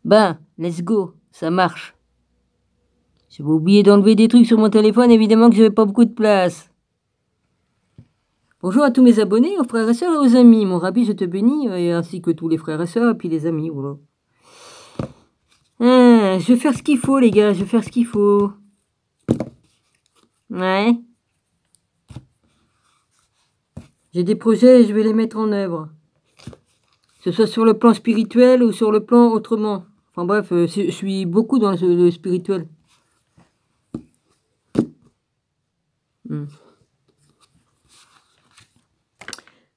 Ben, let's go, ça marche. J'avais oublié d'enlever des trucs sur mon téléphone, évidemment que j'avais pas beaucoup de place. Bonjour à tous mes abonnés, aux frères et sœurs et aux amis. Mon rabbi, je te bénis, ainsi que tous les frères et sœurs, et puis les amis, voilà. Je vais faire ce qu'il faut, les gars, je vais faire ce qu'il faut. Ouais. J'ai des projets et je vais les mettre en œuvre. Que ce soit sur le plan spirituel ou sur le plan autrement. Enfin bref, je suis beaucoup dans le spirituel.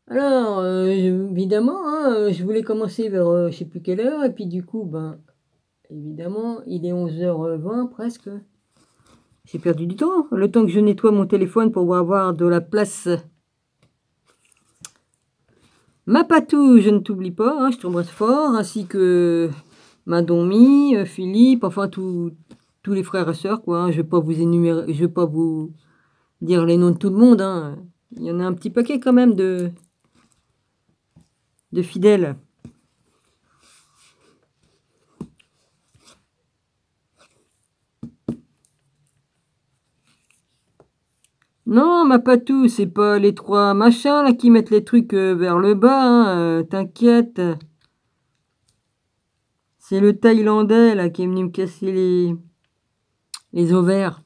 Alors, évidemment, hein, je voulais commencer vers je sais plus quelle heure, et puis du coup, ben, évidemment, il est 11h20 presque. J'ai perdu du temps, le temps que je nettoie mon téléphone pour avoir de la place. Ma Patou, je ne t'oublie pas, hein, je t'embrasse fort, ainsi que Madomi, Philippe, enfin tous les frères et sœurs, quoi. Hein, je vais pas vous énumérer, je vais pas vous dire les noms de tout le monde. Hein. Il y en a un petit paquet quand même de fidèles. Non, ma Patou, c'est pas les trois machins là qui mettent les trucs vers le bas, hein, t'inquiète. C'est le Thaïlandais là qui est venu me casser les ovaires.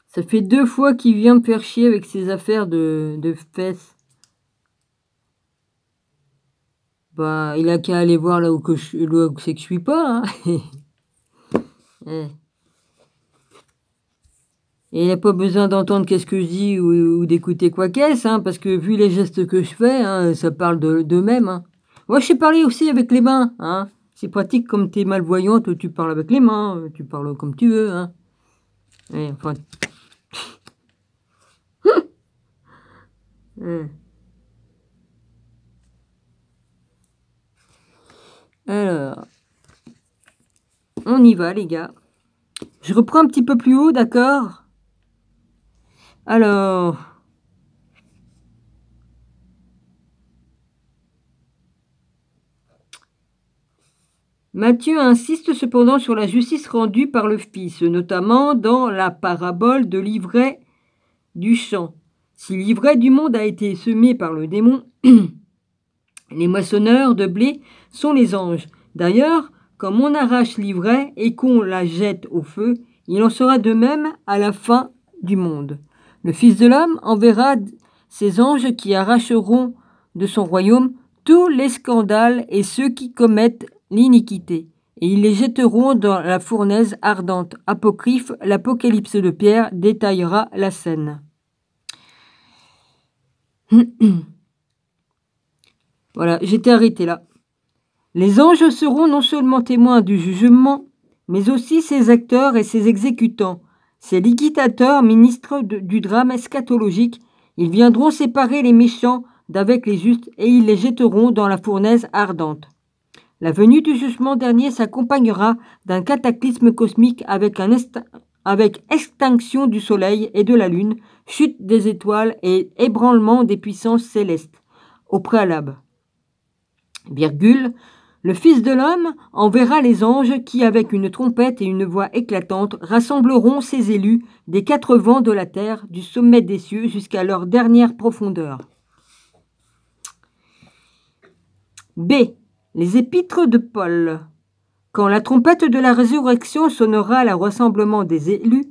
Ça fait 2 fois qu'il vient me faire chier avec ses affaires de fesses. Bah, il a qu'à aller voir là où c'est que je suis pas. Hein. Et il n'a pas besoin d'entendre qu'est-ce que je dis ou d'écouter quoi qu'est-ce, hein, parce que vu les gestes que je fais, hein, ça parle d'eux-mêmes. Hein. Moi, je sais parler aussi avec les mains. Hein. C'est pratique comme tu es malvoyante, tu parles avec les mains, tu parles comme tu veux. Hein. Et, enfin... Alors, on y va les gars. Je reprends un petit peu plus haut, d'accord? Alors... Matthieu insiste cependant sur la justice rendue par le Fils, notamment dans la parabole de l'ivraie du champ. Si l'ivraie du monde a été semée par le démon, les moissonneurs de blé sont les anges. D'ailleurs, comme on arrache l'ivraie et qu'on la jette au feu, il en sera de même à la fin du monde. Le Fils de l'homme enverra ses anges qui arracheront de son royaume tous les scandales et ceux qui commettent l'iniquité, et ils les jetteront dans la fournaise ardente. Apocryphe, l'Apocalypse de Pierre détaillera la scène. Voilà, j'étais arrêté là. Les anges seront non seulement témoins du jugement, mais aussi ses acteurs et ses exécutants, ses liquidateurs, ministres du drame eschatologique. Ils viendront séparer les méchants d'avec les justes et ils les jetteront dans la fournaise ardente. La venue du jugement dernier s'accompagnera d'un cataclysme cosmique avec extinction du soleil et de la lune, chute des étoiles et ébranlement des puissances célestes. Au préalable, virgule, le Fils de l'homme enverra les anges qui, avec une trompette et une voix éclatante, rassembleront ses élus des 4 vents de la terre, du sommet des cieux jusqu'à leur dernière profondeur. B. Les épîtres de Paul. Quand la trompette de la résurrection sonnera le rassemblement des élus,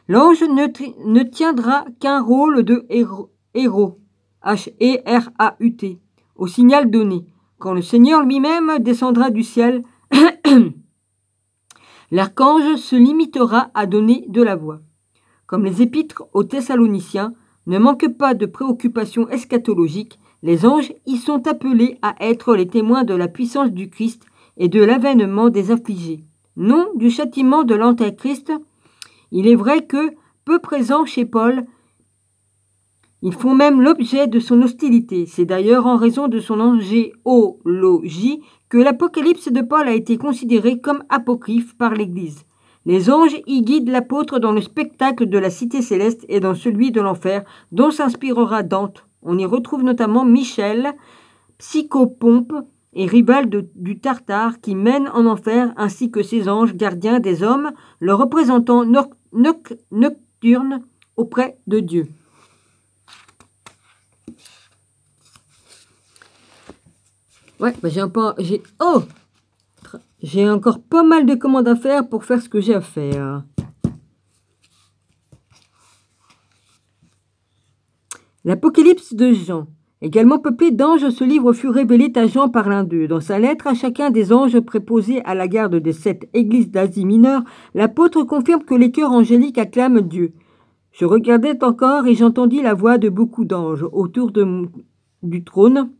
l'ange ne tiendra qu'un rôle de héros, H-E-R-A-U-T, au signal donné. Quand le Seigneur lui-même descendra du ciel, l'archange se limitera à donner de la voix. Comme les épîtres aux Thessaloniciens ne manquent pas de préoccupations eschatologiques, les anges y sont appelés à être les témoins de la puissance du Christ et de l'avènement des affligés, non du châtiment de l'Antéchrist. Il est vrai que, peu présents chez Paul, ils font même l'objet de son hostilité. C'est d'ailleurs en raison de son angéologie que l'Apocalypse de Paul a été considéré comme apocryphe par l'Église. Les anges y guident l'apôtre dans le spectacle de la cité céleste et dans celui de l'enfer, dont s'inspirera Dante. On y retrouve notamment Michel, psychopompe et rival du Tartare qui mène en enfer, ainsi que ses anges gardiens des hommes, le représentant nocturne auprès de Dieu. Ouais, bah j'ai encore pas mal de commandes à faire pour faire ce que j'ai à faire. L'Apocalypse de Jean. Également peuplé d'anges, ce livre fut révélé à Jean par l'un d'eux. Dans sa lettre à chacun des anges préposés à la garde des 7 églises d'Asie mineure, l'apôtre confirme que les chœurs angéliques acclament Dieu. Je regardais encore et j'entendis la voix de beaucoup d'anges autour du trône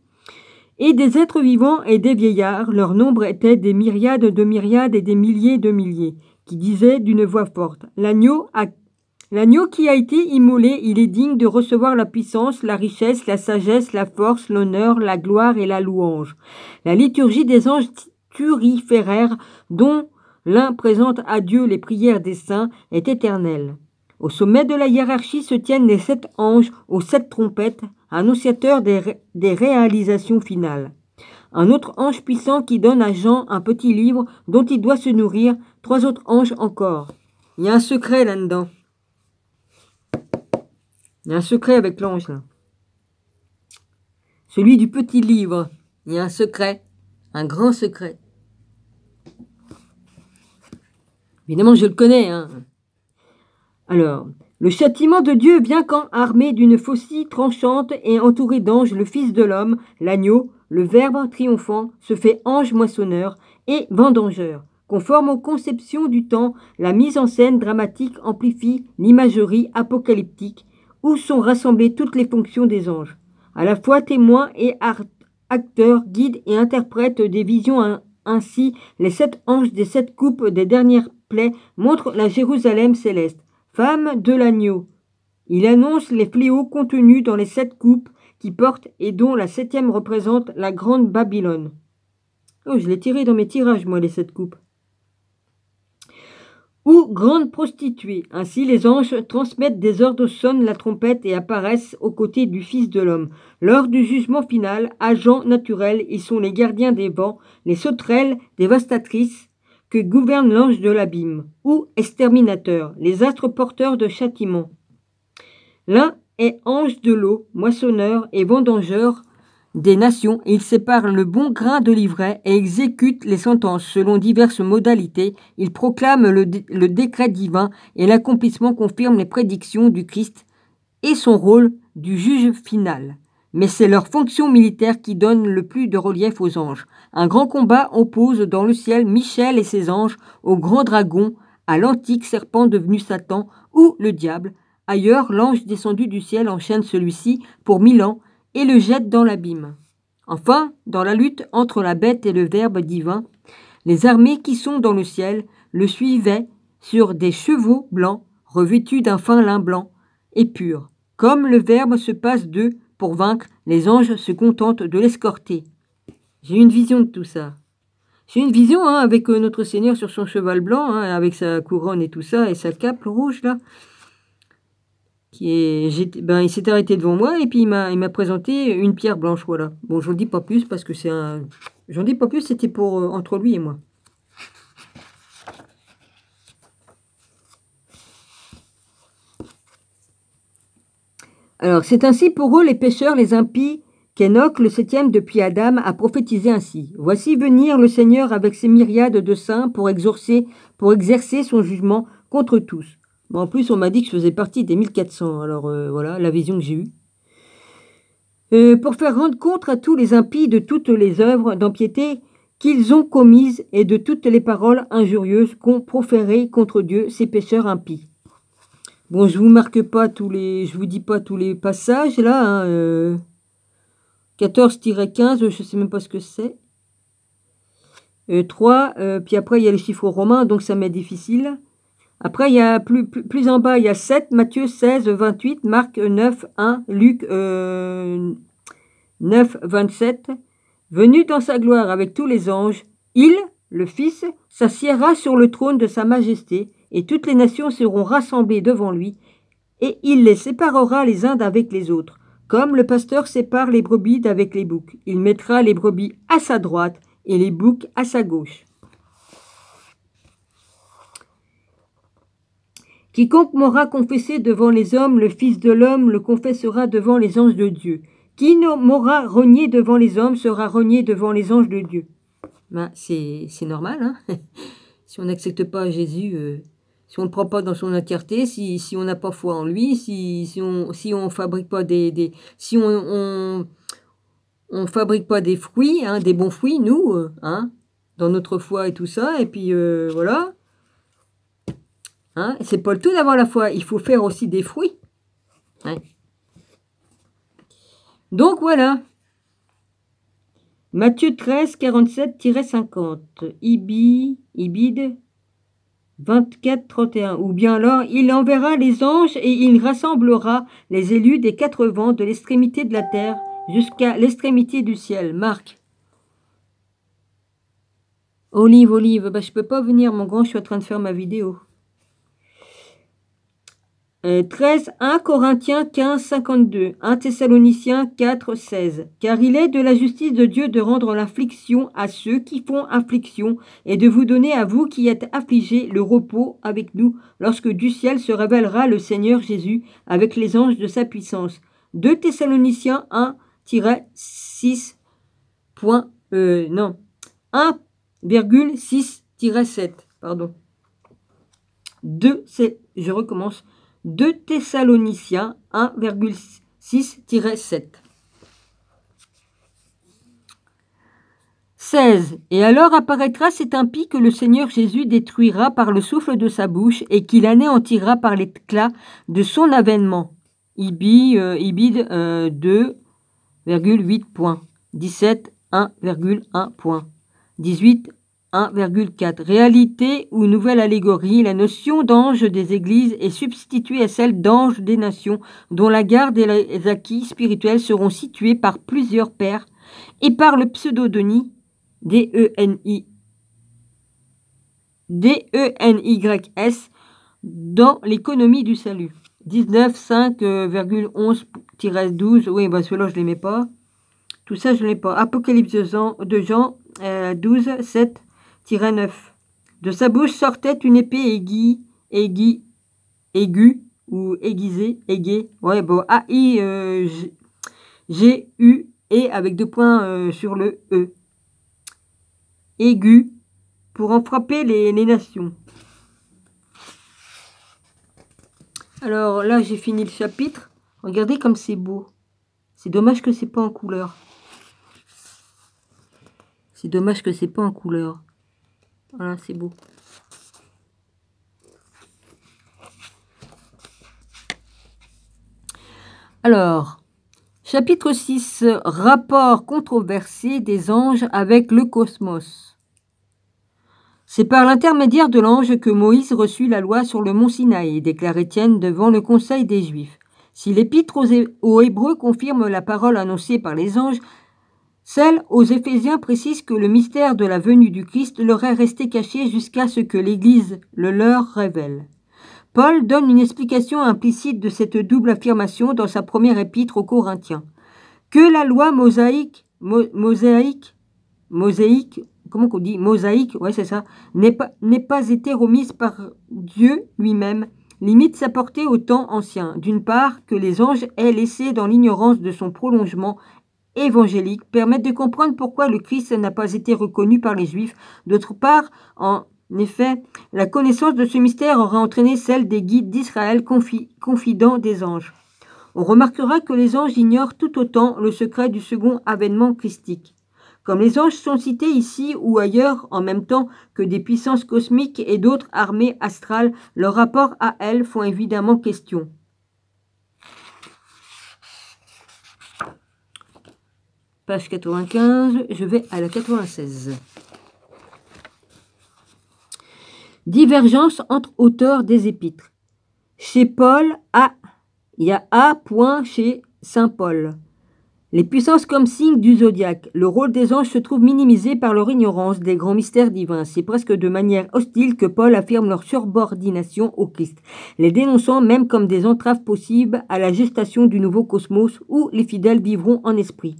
et des êtres vivants et des vieillards. Leur nombre était des myriades de myriades et des milliers de milliers, qui disaient d'une voix forte, L'agneau qui a été immolé, il est digne de recevoir la puissance, la richesse, la sagesse, la force, l'honneur, la gloire et la louange. La liturgie des anges turiféraires, dont l'un présente à Dieu les prières des saints, est éternelle. Au sommet de la hiérarchie se tiennent les 7 anges aux 7 trompettes, annonciateurs des réalisations finales. Un autre ange puissant qui donne à Jean un petit livre dont il doit se nourrir, 3 autres anges encore. Il y a un secret là-dedans. Il y a un secret avec l'ange, là. Celui du petit livre. Il y a un secret. Un grand secret. Évidemment, je le connais, hein. Alors, le châtiment de Dieu vient quand, armé d'une faucille tranchante et entouré d'anges, le Fils de l'homme, l'agneau, le Verbe triomphant, se fait ange moissonneur et vendangeur. Conforme aux conceptions du temps, la mise en scène dramatique amplifie l'imagerie apocalyptique, où sont rassemblées toutes les fonctions des anges, à la fois témoins et acteurs, guides et interprètes des visions. Ainsi, les 7 anges des 7 coupes des dernières plaies montrent la Jérusalem céleste, femme de l'agneau. Il annonce les fléaux contenus dans les 7 coupes qui portent et dont la 7e représente la grande Babylone. Oh, je l'ai tiré dans mes tirages, moi, les 7 coupes. Ou grande prostituée. Ainsi, les anges transmettent des ordres, sonnent la trompette et apparaissent aux côtés du Fils de l'homme. Lors du jugement final, agents naturels, ils sont les gardiens des vents, les sauterelles dévastatrices que gouverne l'ange de l'abîme, ou exterminateurs, les astres porteurs de châtiment. L'un est ange de l'eau, moissonneur et vendangeur des nations, et il sépare le bon grain de l'ivraie et exécute les sentences selon diverses modalités. Il proclame le décret divin et l'accomplissement confirme les prédictions du Christ et son rôle du juge final. Mais c'est leur fonction militaire qui donne le plus de relief aux anges. Un grand combat oppose dans le ciel Michel et ses anges au grand dragon, à l'antique serpent devenu Satan ou le diable. Ailleurs, l'ange descendu du ciel enchaîne celui-ci pour 1000 ans et le jette dans l'abîme. Enfin, dans la lutte entre la bête et le Verbe divin, les armées qui sont dans le ciel le suivaient sur des chevaux blancs revêtus d'un fin lin blanc et pur. Comme le Verbe se passe d'eux pour vaincre, les anges se contentent de l'escorter. J'ai une vision de tout ça. J'ai une vision avec notre Seigneur sur son cheval blanc, avec sa couronne et tout ça, et sa cape rouge là. Il s'est arrêté devant moi et puis il m'a présenté une pierre blanche, voilà. Bon, j'en dis pas plus parce que j'en dis pas plus, c'était pour entre lui et moi. Alors, c'est ainsi pour eux les pécheurs, les impies, qu'Enoch, le 7e depuis Adam, a prophétisé ainsi. Voici venir le Seigneur avec ses myriades de saints pour exercer son jugement contre tous. Bon, en plus, on m'a dit que je faisais partie des 1400. Alors, voilà, la vision que j'ai eue. Pour faire rendre compte à tous les impies de toutes les œuvres d'empiété qu'ils ont commises et de toutes les paroles injurieuses qu'ont proférées contre Dieu, ces pécheurs impies. Bon, je vous dis pas tous les passages, là. 14-15, je sais même pas ce que c'est. 3, puis après, il y a les chiffres romains, donc ça m'est difficile. Après, il y a plus en bas, il y a 7, Matthieu 16, 28, Marc 9, 1, Luc 9, 27. Venu dans sa gloire avec tous les anges, il, le Fils, s'assiera sur le trône de sa majesté, et toutes les nations seront rassemblées devant lui, et il les séparera les uns d'avec les autres, Comme le pasteur sépare les brebis d'avec les boucs, il mettra les brebis à sa droite et les boucs à sa gauche. Quiconque m'aura confessé devant les hommes, le Fils de l'homme le confessera devant les anges de Dieu. Qui m'aura renié devant les hommes sera renié devant les anges de Dieu. Ben, c'est normal, hein. Si on n'accepte pas Jésus, si on ne le prend pas dans son entièreté, si on n'a pas foi en lui, si on fabrique pas si on fabrique pas des fruits, hein, des bons fruits, nous, hein, dans notre foi et tout ça, et puis voilà. Hein, c'est pas le tout d'avoir la foi, il faut faire aussi des fruits. Hein. Donc voilà. Matthieu 13, 47-50. Ibid 24, 31. Ou bien alors, il enverra les anges et il rassemblera les élus des quatre vents de l'extrémité de la terre jusqu'à l'extrémité du ciel. Marc. Olive. Bah, je peux pas venir, mon grand, je suis en train de faire ma vidéo. 13, 1 Corinthiens 15, 52, 1 Thessaloniciens 4, 16. Car il est de la justice de Dieu de rendre l'affliction à ceux qui font affliction et de vous donner à vous qui êtes affligés le repos avec nous lorsque du ciel se révélera le Seigneur Jésus avec les anges de sa puissance. 2 Thessaloniciens 1-6. 1,6-7. Pardon. Je recommence. 2 Thessaloniciens 1,6-7. 16. Et alors apparaîtra cet impie que le Seigneur Jésus détruira par le souffle de sa bouche et qu'il anéantira par l'éclat de son avènement. Ibid 2,8 points. 17, 1,1 point. 18, 1,4. Réalité ou nouvelle allégorie, la notion d'ange des églises est substituée à celle d'ange des nations, dont la garde et les acquis spirituels seront situés par plusieurs pairs et par le pseudonyme DENYS dans l'économie du salut. 19, 5,11-12. Oui, bah celui-là, je ne les mets pas. Tout ça, je ne l'ai pas. Apocalypse de Jean 12, 7. 9. De sa bouche sortait une épée aiguë ou aiguisée, ouais, bon, A-I-G-U-E avec 2 points sur le E. Aigu, pour en frapper les nations. Alors là, j'ai fini le chapitre. Regardez comme c'est beau. C'est dommage que c'est pas en couleur. Voilà, c'est beau. Alors, chapitre 6, rapport controversé des anges avec le cosmos. C'est par l'intermédiaire de l'ange que Moïse reçut la loi sur le mont Sinaï, déclare Étienne devant le conseil des Juifs. Si l'épître aux Hébreux confirme la parole annoncée par les anges, celle aux Éphésiens précise que le mystère de la venue du Christ leur est resté caché jusqu'à ce que l'Église le leur révèle. Paul donne une explication implicite de cette double affirmation dans sa première épître aux Corinthiens. Que la loi mosaïque, comment qu'on dit, mosaïque, ouais c'est ça, n'ait pas été remise par Dieu lui-même, limite sa portée au temps ancien. D'une part, que les anges aient laissé dans l'ignorance de son prolongement évangélique permettent de comprendre pourquoi le Christ n'a pas été reconnu par les Juifs. D'autre part, en effet, la connaissance de ce mystère aura entraîné celle des guides d'Israël confidents des anges. On remarquera que les anges ignorent tout autant le secret du second avènement christique. Comme les anges sont cités ici ou ailleurs en même temps que des puissances cosmiques et d'autres armées astrales, leur rapport à elles font évidemment question. Page 95, je vais à la 96. Divergence entre auteurs des épîtres. Chez Paul, il y a A. Chez Saint Paul. Les puissances comme signes du zodiaque. Le rôle des anges se trouve minimisé par leur ignorance des grands mystères divins. C'est presque de manière hostile que Paul affirme leur subordination au Christ, les dénonçant même comme des entraves possibles à la gestation du nouveau cosmos où les fidèles vivront en esprit.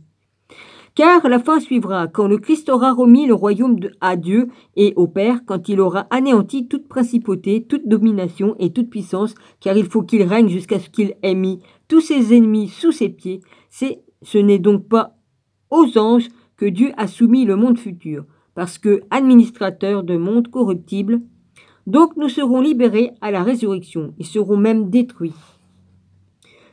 Car la fin suivra, quand le Christ aura remis le royaume à Dieu et au Père, quand il aura anéanti toute principauté, toute domination et toute puissance, car il faut qu'il règne jusqu'à ce qu'il ait mis tous ses ennemis sous ses pieds. Ce n'est donc pas aux anges que Dieu a soumis le monde futur, parce que administrateurs de monde corruptible. Donc nous serons libérés à la résurrection, ils seront même détruits.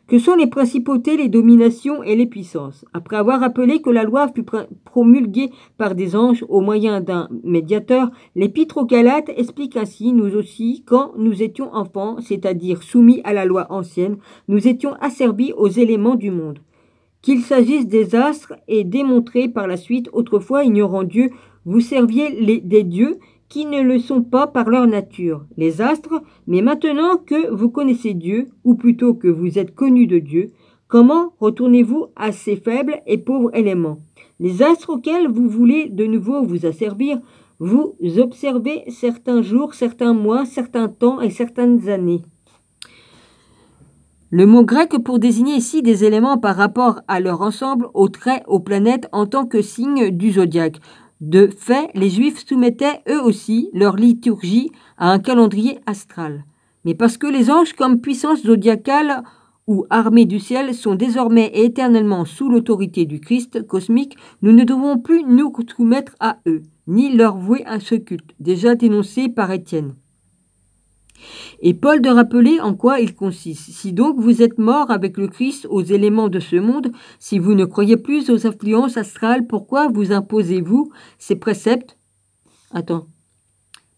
Que sont les principautés, les dominations et les puissances? Après avoir rappelé que la loi fut promulguée par des anges au moyen d'un médiateur, l'Épître aux Galates explique ainsi: nous aussi, quand nous étions enfants, c'est-à-dire soumis à la loi ancienne, nous étions asservis aux éléments du monde. Qu'il s'agisse des astres et démontré par la suite, autrefois ignorant Dieu, vous serviez des dieux qui ne le sont pas par leur nature, les astres, mais maintenant que vous connaissez Dieu, ou plutôt que vous êtes connus de Dieu, comment retournez-vous à ces faibles et pauvres éléments? Les astres auxquels vous voulez de nouveau vous asservir, vous observez certains jours, certains mois, certains temps et certaines années. Le mot grec pour désigner ici des éléments par rapport à leur ensemble, aux traits, aux planètes, en tant que signe du zodiaque. De fait, les Juifs soumettaient eux aussi leur liturgie à un calendrier astral. Mais parce que les anges, comme puissance zodiacale ou armée du ciel, sont désormais et éternellement sous l'autorité du Christ cosmique, nous ne devons plus nous soumettre à eux, ni leur vouer un ce culte, déjà dénoncé par Étienne. Et Paul de rappeler en quoi il consiste. Si donc vous êtes morts avec le Christ aux éléments de ce monde, si vous ne croyez plus aux influences astrales, pourquoi vous imposez-vous ces préceptes?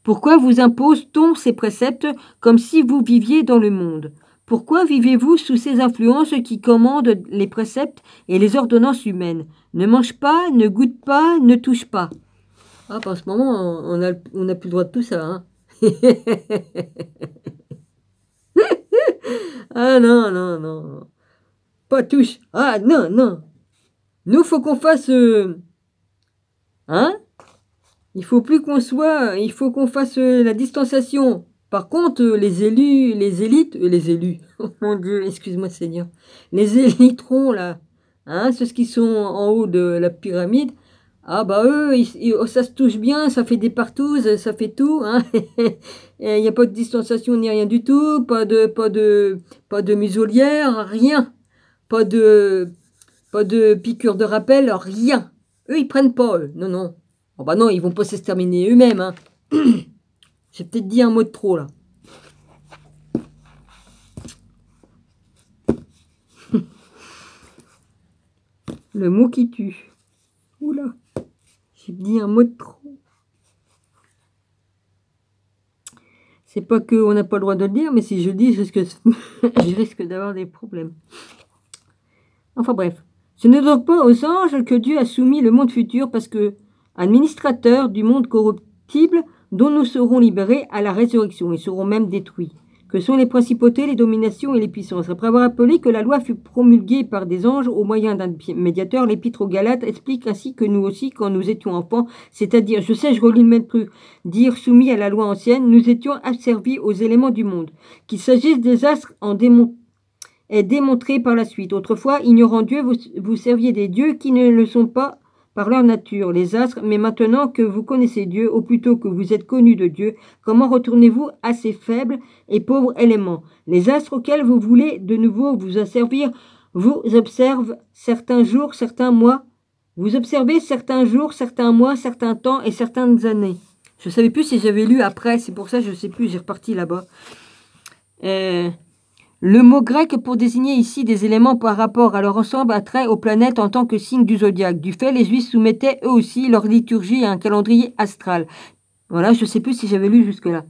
Pourquoi vous impose-t-on ces préceptes comme si vous viviez dans le monde? Pourquoi vivez-vous sous ces influences qui commandent les préceptes et les ordonnances humaines? Ne mange pas, ne goûte pas, ne touche pas. Ah, en ce moment, on n'a plus le droit de tout ça, hein. Ah non, non, non. Pas touche. Ah non, non. Nous, faut qu'on fasse... hein? Il faut plus qu'on soit... Il faut qu'on fasse la distanciation. Par contre, les élus... Oh mon Dieu, excuse-moi Seigneur. Les élitrons, là, hein, ceux qui sont en haut de la pyramide, ah bah eux, ça se touche bien, ça fait des partouzes, ça fait tout, hein. Il n'y a pas de distanciation ni rien du tout, pas de muselière, rien. Pas de piqûre de rappel, rien. Eux, ils prennent pas, eux. Non, non. Oh bah non, ils vont pas s'exterminer eux-mêmes, hein. J'ai peut-être dit un mot de trop, là. Le mot qui tue. Oula. J'ai dit un mot de trop. C'est pas qu'on n'a pas le droit de le dire, mais si je le dis, je risque d'avoir des problèmes. Enfin bref. Ce n'est donc pas aux anges que Dieu a soumis le monde futur, parce que administrateurs du monde corruptible dont nous serons libérés à la résurrection, ils seront même détruits. Que sont les principautés, les dominations et les puissances? Après avoir rappelé que la loi fut promulguée par des anges au moyen d'un médiateur, l'Épître aux Galates explique ainsi que nous aussi, quand nous étions enfants, c'est-à-dire, je relis le même truc, dire soumis à la loi ancienne, nous étions asservis aux éléments du monde. Qu'il s'agisse des astres est démontré par la suite. Autrefois, ignorant Dieu, vous serviez des dieux qui ne le sont pas par leur nature, les astres, mais maintenant que vous connaissez Dieu, ou plutôt que vous êtes connus de Dieu, comment retournez-vous à ces faibles et pauvres éléments? Les astres auxquels vous voulez de nouveau vous asservir vous observent certains jours, certains mois. Vous observez certains jours, certains mois, certains temps et certaines années. Je ne savais plus si j'avais lu après, c'est pour ça que je ne sais plus, j'ai reparti là-bas. Le mot grec pour désigner ici des éléments par rapport à leur ensemble a trait aux planètes en tant que signe du zodiaque. Du fait, les Juifs soumettaient eux aussi leur liturgie à un calendrier astral. Voilà, je ne sais plus si j'avais lu jusque-là.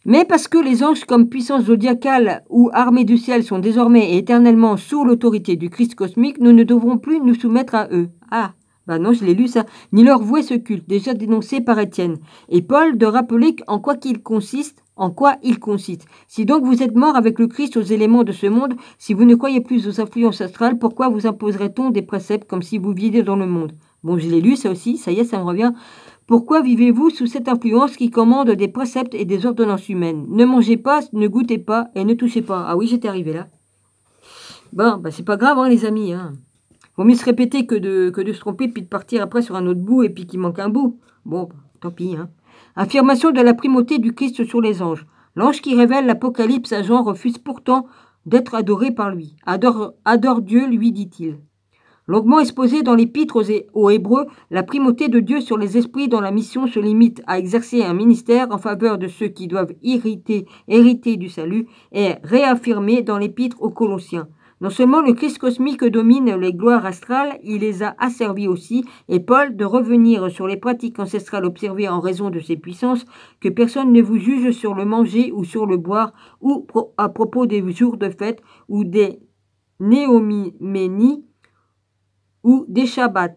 Mais parce que les anges comme puissance zodiacale ou armée du ciel sont désormais et éternellement sous l'autorité du Christ cosmique, nous ne devrons plus nous soumettre à eux. Ah, bah non, je l'ai lu ça. Ni leur vouer ce culte, déjà dénoncé par Étienne. Et Paul de rappeler en quoi qu'il consiste, en quoi il consiste. Si donc vous êtes mort avec le Christ aux éléments de ce monde, si vous ne croyez plus aux influences astrales, pourquoi vous imposerait-on des préceptes comme si vous viviez dans le monde? Bon, je l'ai lu, ça aussi, ça y est, ça me revient. Pourquoi vivez-vous sous cette influence qui commande des préceptes et des ordonnances humaines? Ne mangez pas, ne goûtez pas et ne touchez pas. Ah oui, j'étais arrivé là. Bon, bah c'est pas grave, hein, les amis. Hein. Vaut mieux se répéter que de se tromper puis de partir après sur un autre bout et puis qu'il manque un bout. Bon, tant pis. Hein. Affirmation de la primauté du Christ sur les anges. L'ange qui révèle l'Apocalypse à Jean refuse pourtant d'être adoré par lui. Adore Dieu, lui dit-il. Longuement exposé dans l'épître aux Hébreux, la primauté de Dieu sur les esprits dont la mission se limite à exercer un ministère en faveur de ceux qui doivent hériter du salut est réaffirmée dans l'épître aux Colossiens. Non seulement le Christ cosmique domine les gloires astrales, il les a asservies aussi, et Paul de revenir sur les pratiques ancestrales observées en raison de ces puissances, que personne ne vous juge sur le manger ou sur le boire, ou à propos des jours de fête, ou des néoménies, ou des Shabbats.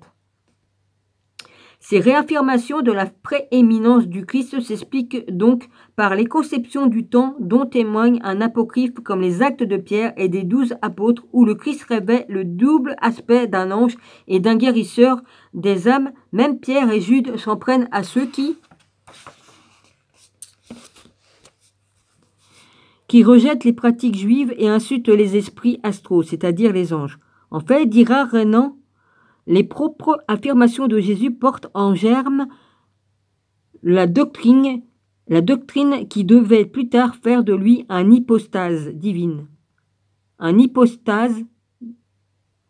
Ces réaffirmations de la prééminence du Christ s'expliquent donc par les conceptions du temps dont témoigne un apocryphe comme les Actes de Pierre et des 12 apôtres où le Christ révèle le double aspect d'un ange et d'un guérisseur des âmes. Même Pierre et Jude s'en prennent à ceux qui rejettent les pratiques juives et insultent les esprits astraux, c'est-à-dire les anges. En fait, dira Renan, les propres affirmations de Jésus portent en germe la doctrine qui devait plus tard faire de lui un hypostase divine. Un hypostase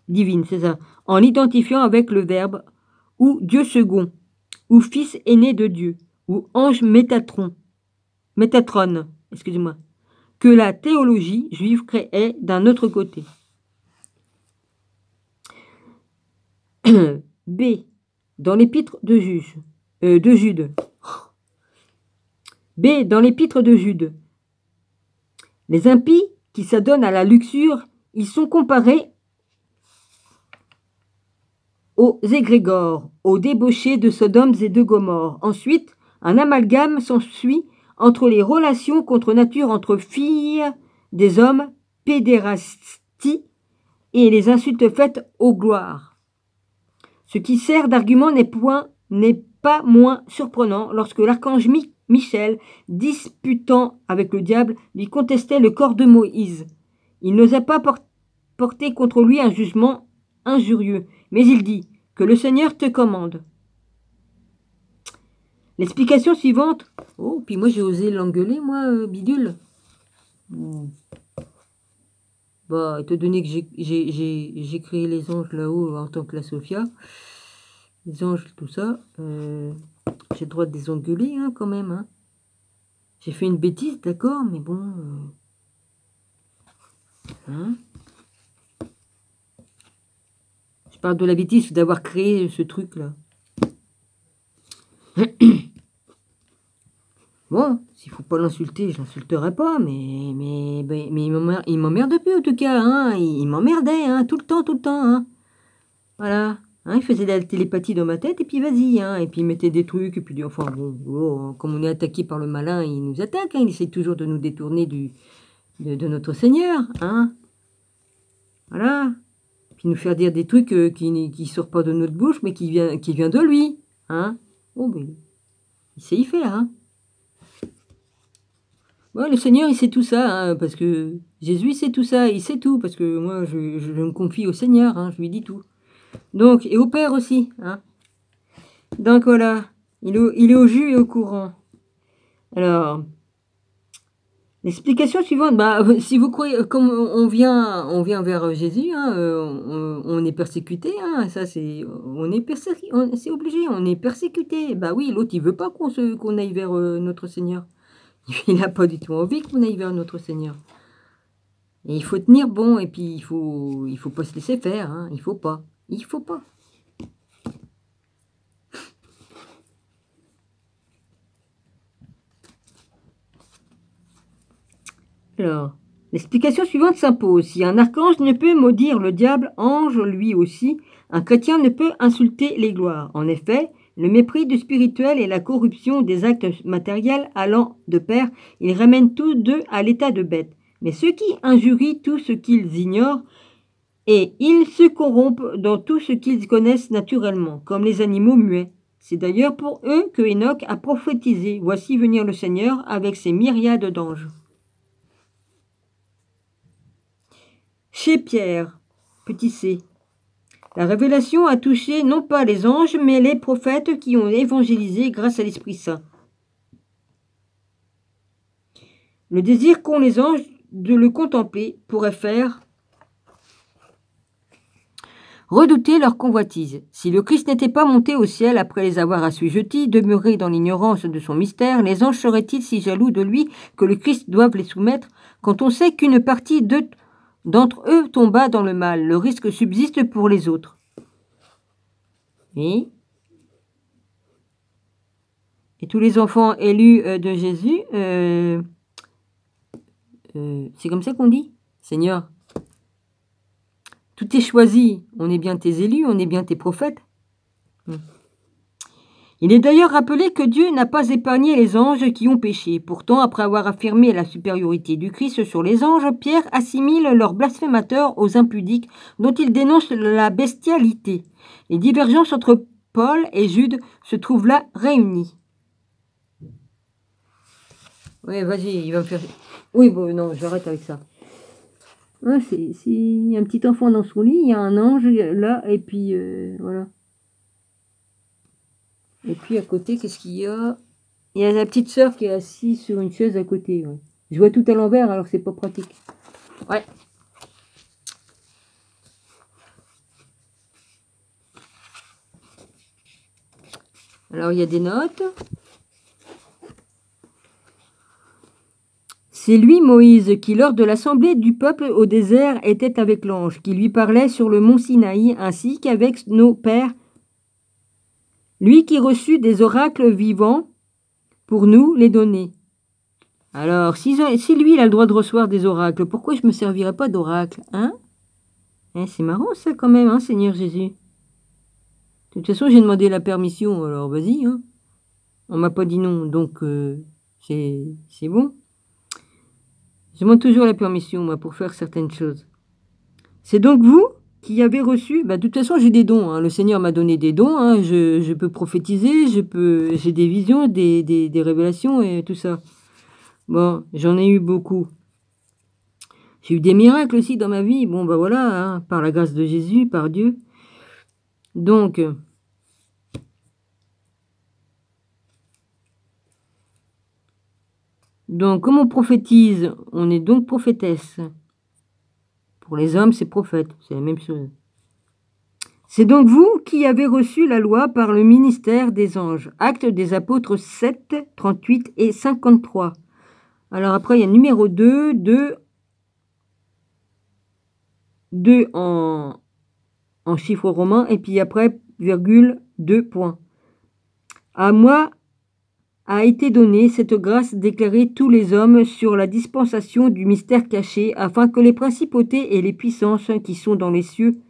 divine, c'est ça. En l'identifiant avec le Verbe, ou Dieu second, ou Fils aîné de Dieu, ou ange Métatron, excusez-moi, que la théologie juive créait d'un autre côté. B. Dans l'épître de Jude. B. Dans l'épître de Jude. Les impies qui s'adonnent à la luxure, ils sont comparés aux égrégores, aux débauchés de Sodome et de Gomorrhe. Ensuite, un amalgame s'ensuit entre les relations contre nature entre filles des hommes, pédérastie, et les insultes faites aux gloires. Ce qui sert d'argument n'est pas moins surprenant lorsque l'archange Michel, disputant avec le diable, lui contestait le corps de Moïse. Il n'osa pas porter contre lui un jugement injurieux, mais il dit que le Seigneur te commande. L'explication suivante. Oh, puis moi j'ai osé l'engueuler, moi, bidule. Bah, étant donné que j'ai créé les anges là-haut en tant que la Sophia, les anges, tout ça, j'ai le droit de les engueuler, hein, quand même. Hein. J'ai fait une bêtise, d'accord, mais bon... hein. Je parle de la bêtise d'avoir créé ce truc-là. Bon, s'il faut pas l'insulter, je l'insulterai pas, mais il m'emmerde plus en tout cas, hein. Il m'emmerdait, hein, tout le temps, hein. Voilà. Hein, il faisait de la télépathie dans ma tête, et puis vas-y, hein, et puis il mettait des trucs, et puis enfin bon, comme on est attaqué par le malin, il nous attaque, hein, il essaie toujours de nous détourner de notre Seigneur, hein. Voilà. Puis nous faire dire des trucs qui sortent pas de notre bouche, mais qui vient de lui, hein. Bon, ben, il sait y faire, hein. Ouais, le Seigneur, il sait tout ça, hein, parce que Jésus, il sait tout ça, il sait tout, parce que moi, je me confie au Seigneur, hein, je lui dis tout. Donc, et au Père aussi, hein. Donc, voilà, il est au jus et au courant. Alors, l'explication suivante, bah, si vous croyez, comme on vient vers Jésus, hein, on est persécuté, hein, ça c'est obligé, on est persécuté. Bah oui, l'autre, il veut pas qu'on aille vers notre Seigneur. Il n'a pas du tout envie qu'on aille vers notre Seigneur. Et il faut tenir bon, et puis il faut pas se laisser faire, hein. Il faut pas. Alors, l'explication suivante s'impose. Si un archange ne peut maudire le diable, ange lui aussi, un chrétien ne peut insulter les gloires. En effet, Le mépris du spirituel et la corruption des actes matériels allant de pair, ils ramènent tous deux à l'état de bête. Mais ceux qui injurient tout ce qu'ils ignorent, et ils se corrompent dans tout ce qu'ils connaissent naturellement, comme les animaux muets. C'est d'ailleurs pour eux que Enoch a prophétisé. Voici venir le Seigneur avec ses myriades d'anges. Chez Pierre, petit c. La révélation a touché non pas les anges, mais les prophètes qui ont évangélisé grâce à l'Esprit Saint. Le désir qu'ont les anges de le contempler pourrait faire redouter leur convoitise. Si le Christ n'était pas monté au ciel après les avoir assujettis, demeuré dans l'ignorance de son mystère, les anges seraient-ils si jaloux de lui que le Christ doive les soumettre, quand on sait qu'une partie d'entre eux tomba dans le mal? Le risque subsiste pour les autres. Oui. Et tous les enfants élus de Jésus, c'est comme ça qu'on dit, Seigneur. Tout est choisi. On est bien tes élus, on est bien tes prophètes. Il est d'ailleurs rappelé que Dieu n'a pas épargné les anges qui ont péché. Pourtant, après avoir affirmé la supériorité du Christ sur les anges, Pierre assimile leurs blasphémateurs aux impudiques, dont il dénonce la bestialité. Les divergences entre Paul et Jude se trouvent là réunies. Oui, vas-y, il va me faire... Oui, bon, non, j'arrête avec ça. Ah, c'est un petit enfant dans son lit, il y a un ange là, et puis voilà. Et puis à côté, qu'est-ce qu'il y a? Il y a la petite sœur qui est assise sur une chaise à côté. Ouais. Je vois tout à l'envers, alors c'est pas pratique. Ouais. Alors il y a des notes. C'est lui, Moïse, qui, lors de l'assemblée du peuple au désert, était avec l'ange, qui lui parlait sur le mont Sinaï, ainsi qu'avec nos pères. Lui qui reçut des oracles vivants pour nous les donner. Alors, si lui, il a le droit de recevoir des oracles, pourquoi je ne me servirais pas d'oracle, hein? C'est marrant ça quand même, hein, Seigneur Jésus. De toute façon, j'ai demandé la permission, alors vas-y, hein. On m'a pas dit non, donc c'est bon. Je demande toujours la permission, moi, pour faire certaines choses. C'est donc vous qui avez reçu... de toute façon, j'ai des dons. Hein. Le Seigneur m'a donné des dons. Hein. Je peux prophétiser, j'ai des visions, des révélations et tout ça. Bon, j'en ai eu beaucoup. J'ai eu des miracles aussi dans ma vie. Bon, voilà, hein, par la grâce de Jésus, par Dieu. Donc... comme on prophétise, on est donc prophétesse. Pour les hommes, c'est prophète, c'est la même chose. C'est donc vous qui avez reçu la loi par le ministère des anges. Actes des apôtres 7, 38 et 53. Alors après, il y a numéro 2, 2 en chiffres romains, et puis après, virgule, 2 points. À moi a été donnée cette grâce d'éclairer tous les hommes sur la dispensation du mystère caché, afin que les principautés et les puissances qui sont dans les cieux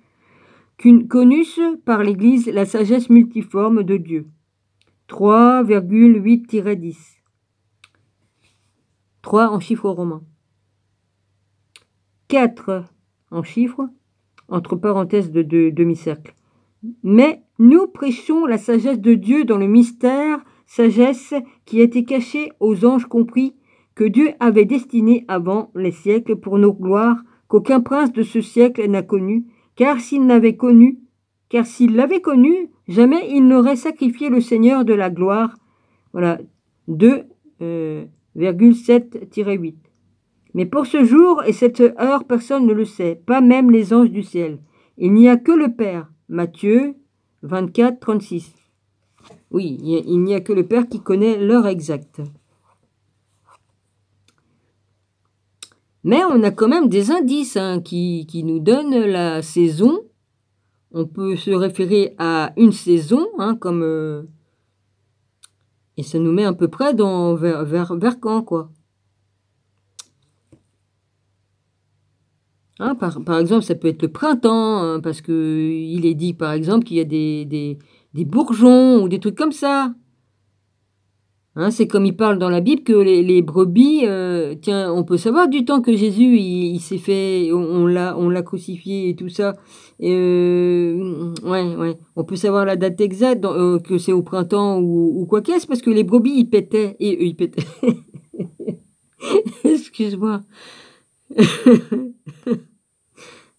connussent par l'Église la sagesse multiforme de Dieu. 3,8-10. 3 en chiffres romains. 4 en chiffres, entre parenthèses de demi-cercle. Mais nous prêchons la sagesse de Dieu dans le mystère, sagesse qui a été cachée aux anges compris, que Dieu avait destinée avant les siècles pour nos gloires, qu'aucun prince de ce siècle n'a connu, car s'il l'avait connu, jamais il n'aurait sacrifié le Seigneur de la gloire. Voilà, 2,7-8. Mais pour ce jour et cette heure, personne ne le sait, pas même les anges du ciel. Il n'y a que le Père. Matthieu 24, 36. Oui, il n'y a que le Père qui connaît l'heure exacte. Mais on a quand même des indices qui nous donnent la saison. On peut se référer à une saison, comme... et ça nous met à peu près vers quand, quoi. Par exemple, ça peut être le printemps, parce qu'il est dit, par exemple, qu'il y a des bourgeons ou des trucs comme ça. Hein, c'est comme il parle dans la Bible que les brebis, tiens, on peut savoir du temps que Jésus il s'est fait, on l'a crucifié et tout ça. Et ouais, on peut savoir la date exacte, que c'est au printemps ou quoi qu'est-ce, parce que les brebis ils pétaient et eux ils pétaient. Excuse-moi.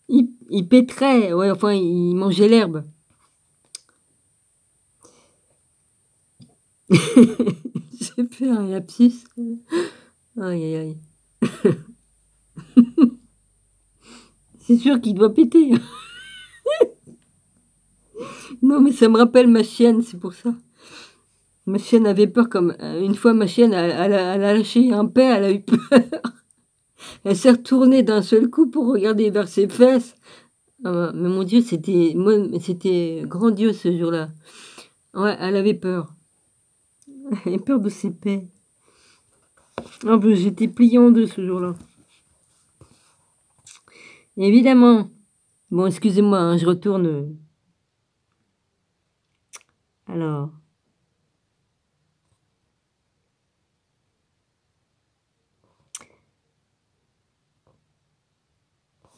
Ils pétraient, ouais, enfin ils mangeaient l'herbe. J'ai fait un lapsus. Aïe aïe aïe. C'est sûr qu'il doit péter. Non, mais ça me rappelle ma chienne, c'est pour ça. Ma chienne avait peur comme... Une fois, ma chienne, elle a lâché un paix, elle a eu peur. Elle s'est retournée d'un seul coup pour regarder vers ses fesses. Ah, mais mon Dieu, c'était grandiose ce jour-là. Ouais, elle avait peur. Elle avait peur de ses paix. En plus, j'étais pliée en deux ce jour-là. Évidemment. Bon, excusez-moi, hein, je retourne. Alors...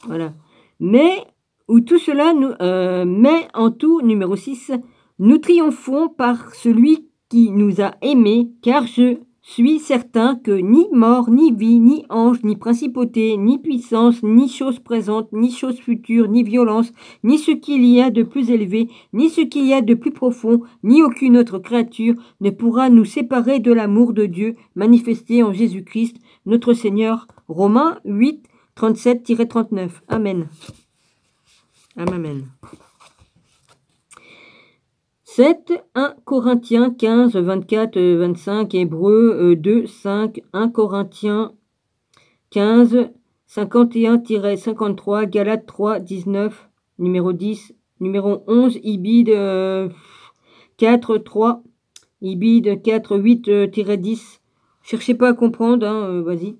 Voilà. Mais mais en tout, numéro 6, nous triomphons par celui qui nous a aimés, car je suis certain que ni mort, ni vie, ni ange, ni principauté, ni puissance, ni chose présente, ni chose future, ni violence, ni ce qu'il y a de plus élevé, ni ce qu'il y a de plus profond, ni aucune autre créature ne pourra nous séparer de l'amour de Dieu manifesté en Jésus-Christ, notre Seigneur. Romains 8, 37-39. Amen. Amen. 7, 1 Corinthiens 15, 24, 25, Hébreux 2, 5, 1 Corinthiens 15, 51-53, Galates 3, 19, numéro 10, numéro 11, Ibid 4, 3, Ibid 4, 8-10. Cherchez pas à comprendre, hein, vas-y.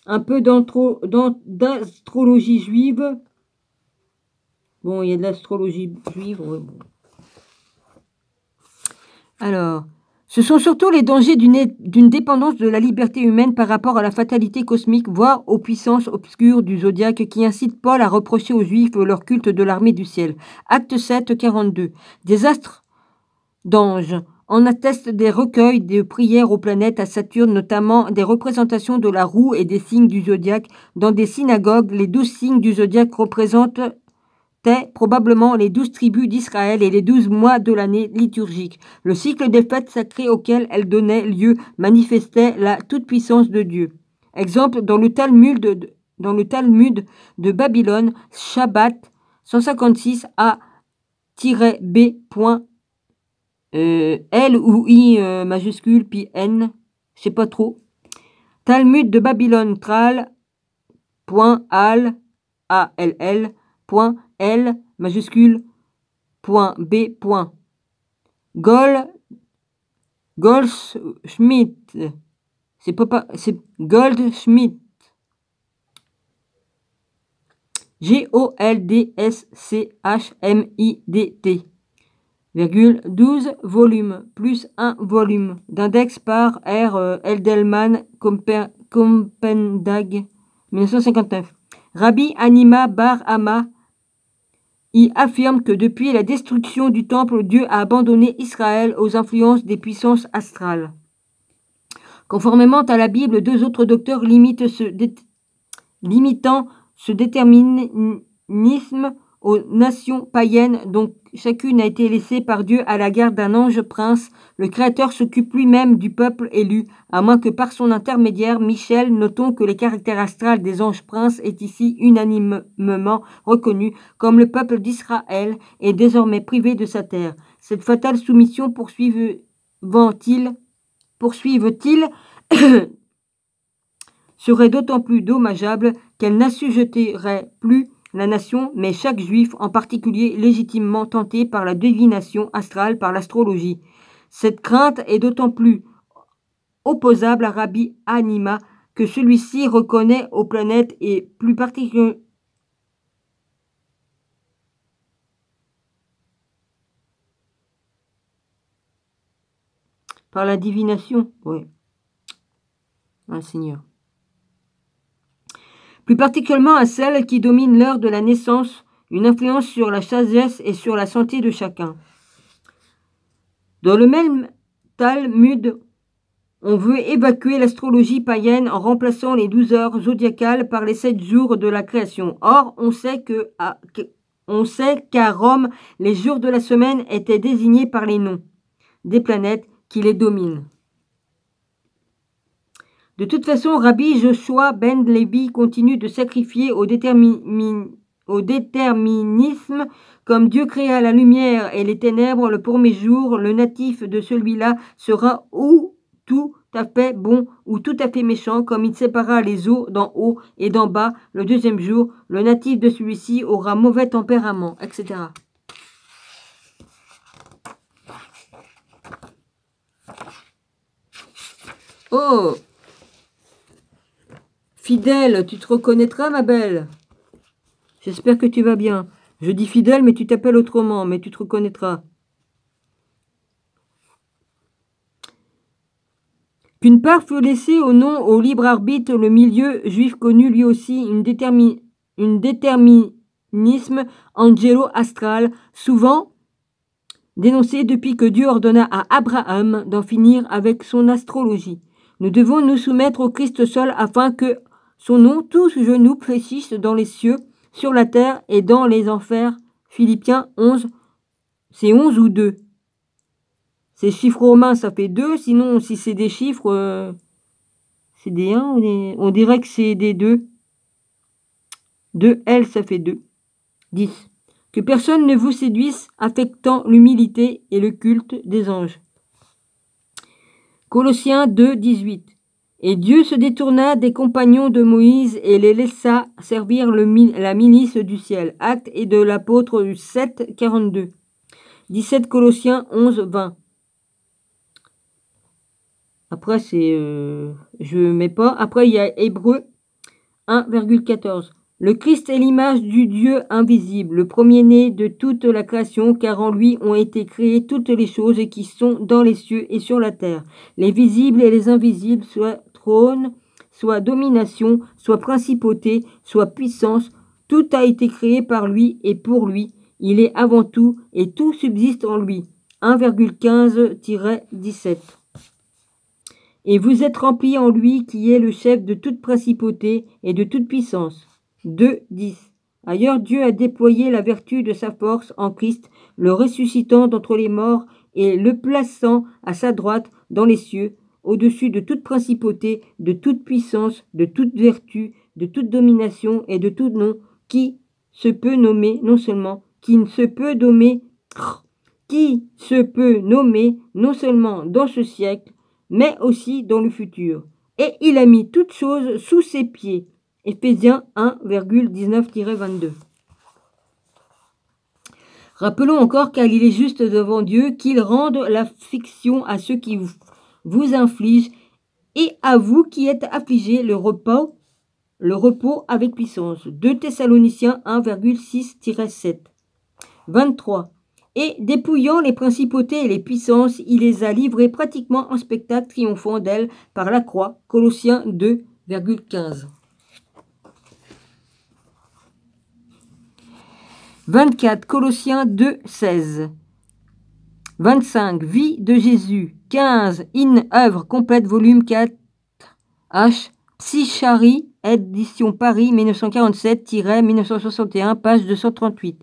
Un peu d'astrologie juive. Bon, il y a de l'astrologie juive. Ouais, bon. Alors, ce sont surtout les dangers d'une dépendance de la liberté humaine par rapport à la fatalité cosmique, voire aux puissances obscures du zodiaque qui incitent Paul à reprocher aux Juifs leur culte de l'armée du ciel. Acte 7, 42. Des astres d'anges. En attestent des recueils de prières aux planètes, à Saturne, notamment des représentations de la roue et des signes du zodiaque. Dans des synagogues, les 12 signes du zodiaque représentent probablement les 12 tribus d'Israël et les 12 mois de l'année liturgique. Le cycle des fêtes sacrées auxquelles elles donnaient lieu manifestait la toute-puissance de Dieu. Exemple, dans le Talmud de Babylone, Shabbat 156 A-B. L ou I majuscule, puis N, je sais pas trop. Talmud de Babylone, Tral, point, Al, A-L-L, point, L, majuscule, point, B, point. Goldschmidt, c'est Goldschmidt. Goldschmidt. 12 volumes, plus 1 volume, d'index par R. Eldelman Kompendag, 1959. Rabbi Anima Bar Hama y affirme que depuis la destruction du temple, Dieu a abandonné Israël aux influences des puissances astrales. Conformément à la Bible, deux autres docteurs limitant ce déterminisme aux nations païennes, dont chacune a été laissée par Dieu à la garde d'un ange prince, le Créateur s'occupe lui-même du peuple élu, à moins que par son intermédiaire, Michel, notons que le caractère astral des anges princes est ici unanimement reconnu, comme le peuple d'Israël est désormais privé de sa terre. Cette fatale soumission poursuivent-ils serait d'autant plus dommageable qu'elle n'assujettirait plus la nation, mais chaque juif, en particulier légitimement tenté par la divination astrale, par l'astrologie. Cette crainte est d'autant plus opposable à Rabbi Anima que celui-ci reconnaît aux planètes et plus particulièrement Par la divination, oui. Un Seigneur. Plus particulièrement à celle qui domine l'heure de la naissance, une influence sur la sagesse et sur la santé de chacun. Dans le même Talmud, on veut évacuer l'astrologie païenne en remplaçant les 12 heures zodiacales par les 7 jours de la création. Or, on sait qu'à Rome, les jours de la semaine étaient désignés par les noms des planètes qui les dominent. De toute façon, Rabbi Joshua ben Levi continue de sacrifier au déterminisme comme Dieu créa la lumière et les ténèbres le premier jour, le natif de celui-là sera ou tout à fait bon ou tout à fait méchant, comme il sépara les eaux d'en haut et d'en bas le deuxième jour, le natif de celui-ci aura mauvais tempérament, etc. Oh! Fidèle, tu te reconnaîtras, ma belle? J'espère que tu vas bien. Je dis fidèle, mais tu t'appelles autrement, mais tu te reconnaîtras. Qu'une part fut laissée au libre arbitre, le milieu juif connu lui aussi une déterminisme angélo-astral, souvent dénoncé depuis que Dieu ordonna à Abraham d'en finir avec son astrologie. Nous devons nous soumettre au Christ seul afin que son nom, tous genoux fléchissent dans les cieux, sur la terre et dans les enfers. Philippiens 11, c'est 11 ou 2. Ces chiffres romains, ça fait 2, sinon si c'est des chiffres, c'est des 1, on dirait que c'est des 2. 2L, ça fait 2. 10. Que personne ne vous séduise, affectant l'humilité et le culte des anges. Colossiens 2, 18. Et Dieu se détourna des compagnons de Moïse et les laissa servir la milice du ciel. Acte et de l'apôtre 7, 42. 17 Colossiens 11, 20. Après, c'est... je ne mets pas. Après, il y a Hébreux 1,14. Le Christ est l'image du Dieu invisible, le premier-né de toute la création, car en lui ont été créées toutes les choses qui sont dans les cieux et sur la terre, les visibles et les invisibles, soit trône, soit domination, soit principauté, soit puissance, tout a été créé par lui et pour lui. Il est avant tout et tout subsiste en lui. 1,15-17. Et vous êtes remplis en lui qui est le chef de toute principauté et de toute puissance. 2, 10. Ailleurs, Dieu a déployé la vertu de sa force en Christ, le ressuscitant d'entre les morts et le plaçant à sa droite dans les cieux, au-dessus de toute principauté, de toute puissance, de toute vertu, de toute domination et de tout nom, qui se peut nommer non seulement non seulement dans ce siècle, mais aussi dans le futur. Et il a mis toutes choses sous ses pieds. Éphésiens 1,19-22. Rappelons encore qu'il est juste devant Dieu qu'il rende l'affliction à ceux qui vous infligent et à vous qui êtes affligés le repos avec puissance. 2 Thessaloniciens 1,6-7. 23. Et dépouillant les principautés et les puissances, il les a livrées pratiquement en spectacle triomphant d'elles par la croix. Colossiens 2,15. 24. Colossiens 2,16. 25. Vie de Jésus. 15. In œuvre complète, volume 4. H. Psychari, édition Paris, 1947-1961, page 238.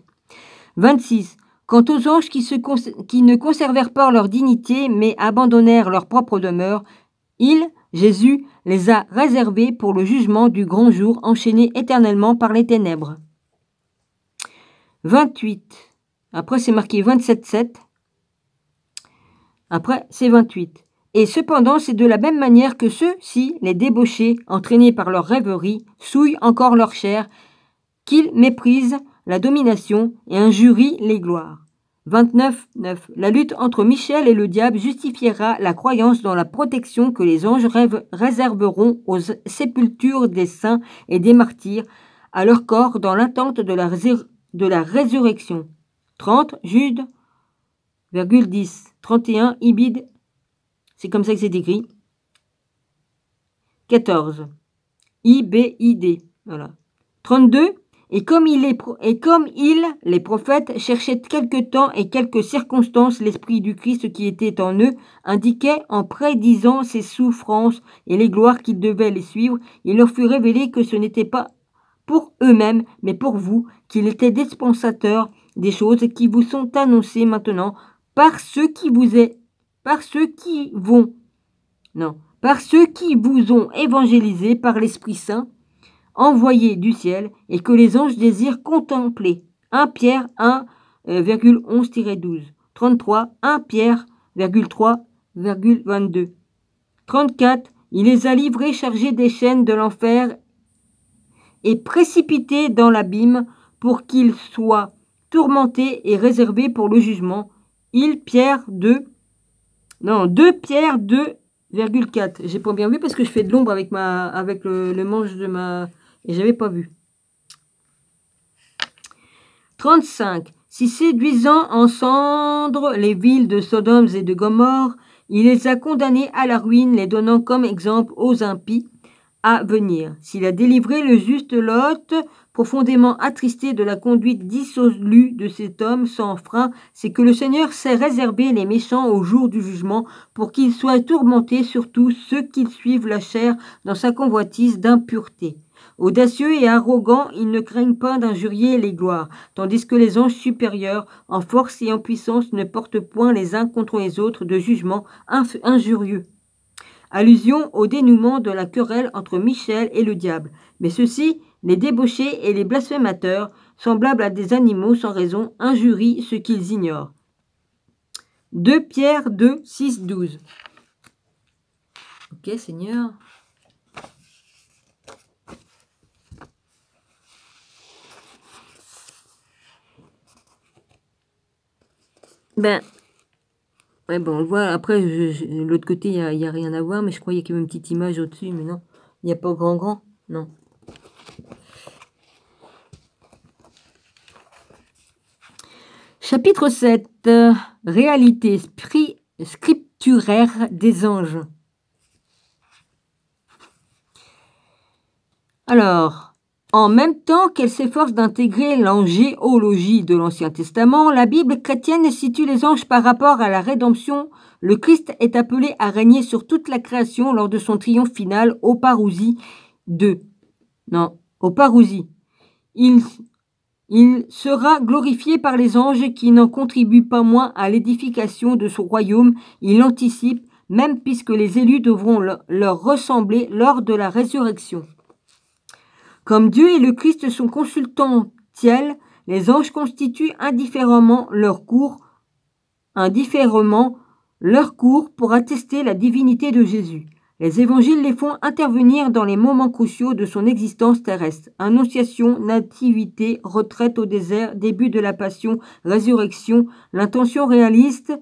26. Quant aux anges qui ne conservèrent pas leur dignité, mais abandonnèrent leur propre demeure, Jésus, les a réservés pour le jugement du grand jour, enchaînés éternellement par les ténèbres. 28. Après, c'est marqué 27,7. Après, c'est 28. Et cependant, c'est de la même manière que ceux-ci, les débauchés, entraînés par leur rêverie, souillent encore leur chair, qu'ils méprisent la domination et injurient les gloires. 29,9. La lutte entre Michel et le diable justifiera la croyance dans la protection que les anges réserveront aux sépultures des saints et des martyrs, à leur corps dans l'attente de la résurrection. 30. Jude, 10. 31. Ibid, C'est comme ça que c'est écrit. 14. IBID. Voilà. 32. Et comme les prophètes, cherchaient quelque temps et quelques circonstances l'Esprit du Christ qui était en eux, indiquait en prédisant ses souffrances et les gloires qui devaient les suivre, il leur fut révélé que ce n'était pas pour eux-mêmes, mais pour vous, qu'il était dispensateur des choses qui vous sont annoncées maintenant par ceux qui vous ont évangélisé par l'Esprit Saint, envoyé du ciel, et que les anges désirent contempler. 1 Pierre 1,11-12. 33, 1 Pierre, 3,22. 34, il les a livrés chargés des chaînes de l'enfer et précipités dans l'abîme pour qu'ils soient tourmentés et réservés pour le jugement. 2 Pierre 2,4. J'ai pas bien vu parce que je fais de l'ombre avec le manche de ma... Et j'avais pas vu. 35. Si séduisant en cendres les villes de Sodome et de Gomorrhe, il les a condamnés à la ruine, les donnant comme exemple aux impies à venir. S'il a délivré le juste Lot, profondément attristé de la conduite dissolue de cet homme sans frein, c'est que le Seigneur sait réserver les méchants au jour du jugement pour qu'ils soient tourmentés, surtout ceux qui suivent la chair dans sa convoitise d'impureté. Audacieux et arrogants, ils ne craignent pas d'injurier les gloires, tandis que les anges supérieurs, en force et en puissance, ne portent point les uns contre les autres de jugements injurieux. Allusion au dénouement de la querelle entre Michel et le diable. Mais ceux-ci, les débauchés et les blasphémateurs, semblables à des animaux sans raison, injurient ce qu'ils ignorent. 2 Pierre 2, 6, 12. Ok, Seigneur. Ouais, bon, on le voit. Après, l'autre côté, il n'y a rien à voir, mais je croyais qu'il y avait une petite image au-dessus, mais non. Il n'y a pas grand, non. Chapitre 7. Réalité scripturaire des anges. Alors, en même temps qu'elle s'efforce d'intégrer l'angéologie de l'Ancien Testament, la Bible chrétienne situe les anges par rapport à la rédemption. Le Christ est appelé à régner sur toute la création lors de son triomphe final au Parousie. Il sera glorifié par les anges qui n'en contribuent pas moins à l'édification de son royaume. Il anticipe, même puisque les élus devront leur ressembler lors de la résurrection. Comme Dieu et le Christ sont consubstantiels, les anges constituent indifféremment leur cours pour attester la divinité de Jésus. Les évangiles les font intervenir dans les moments cruciaux de son existence terrestre. Annonciation, nativité, retraite au désert, début de la passion, résurrection, l'intention réaliste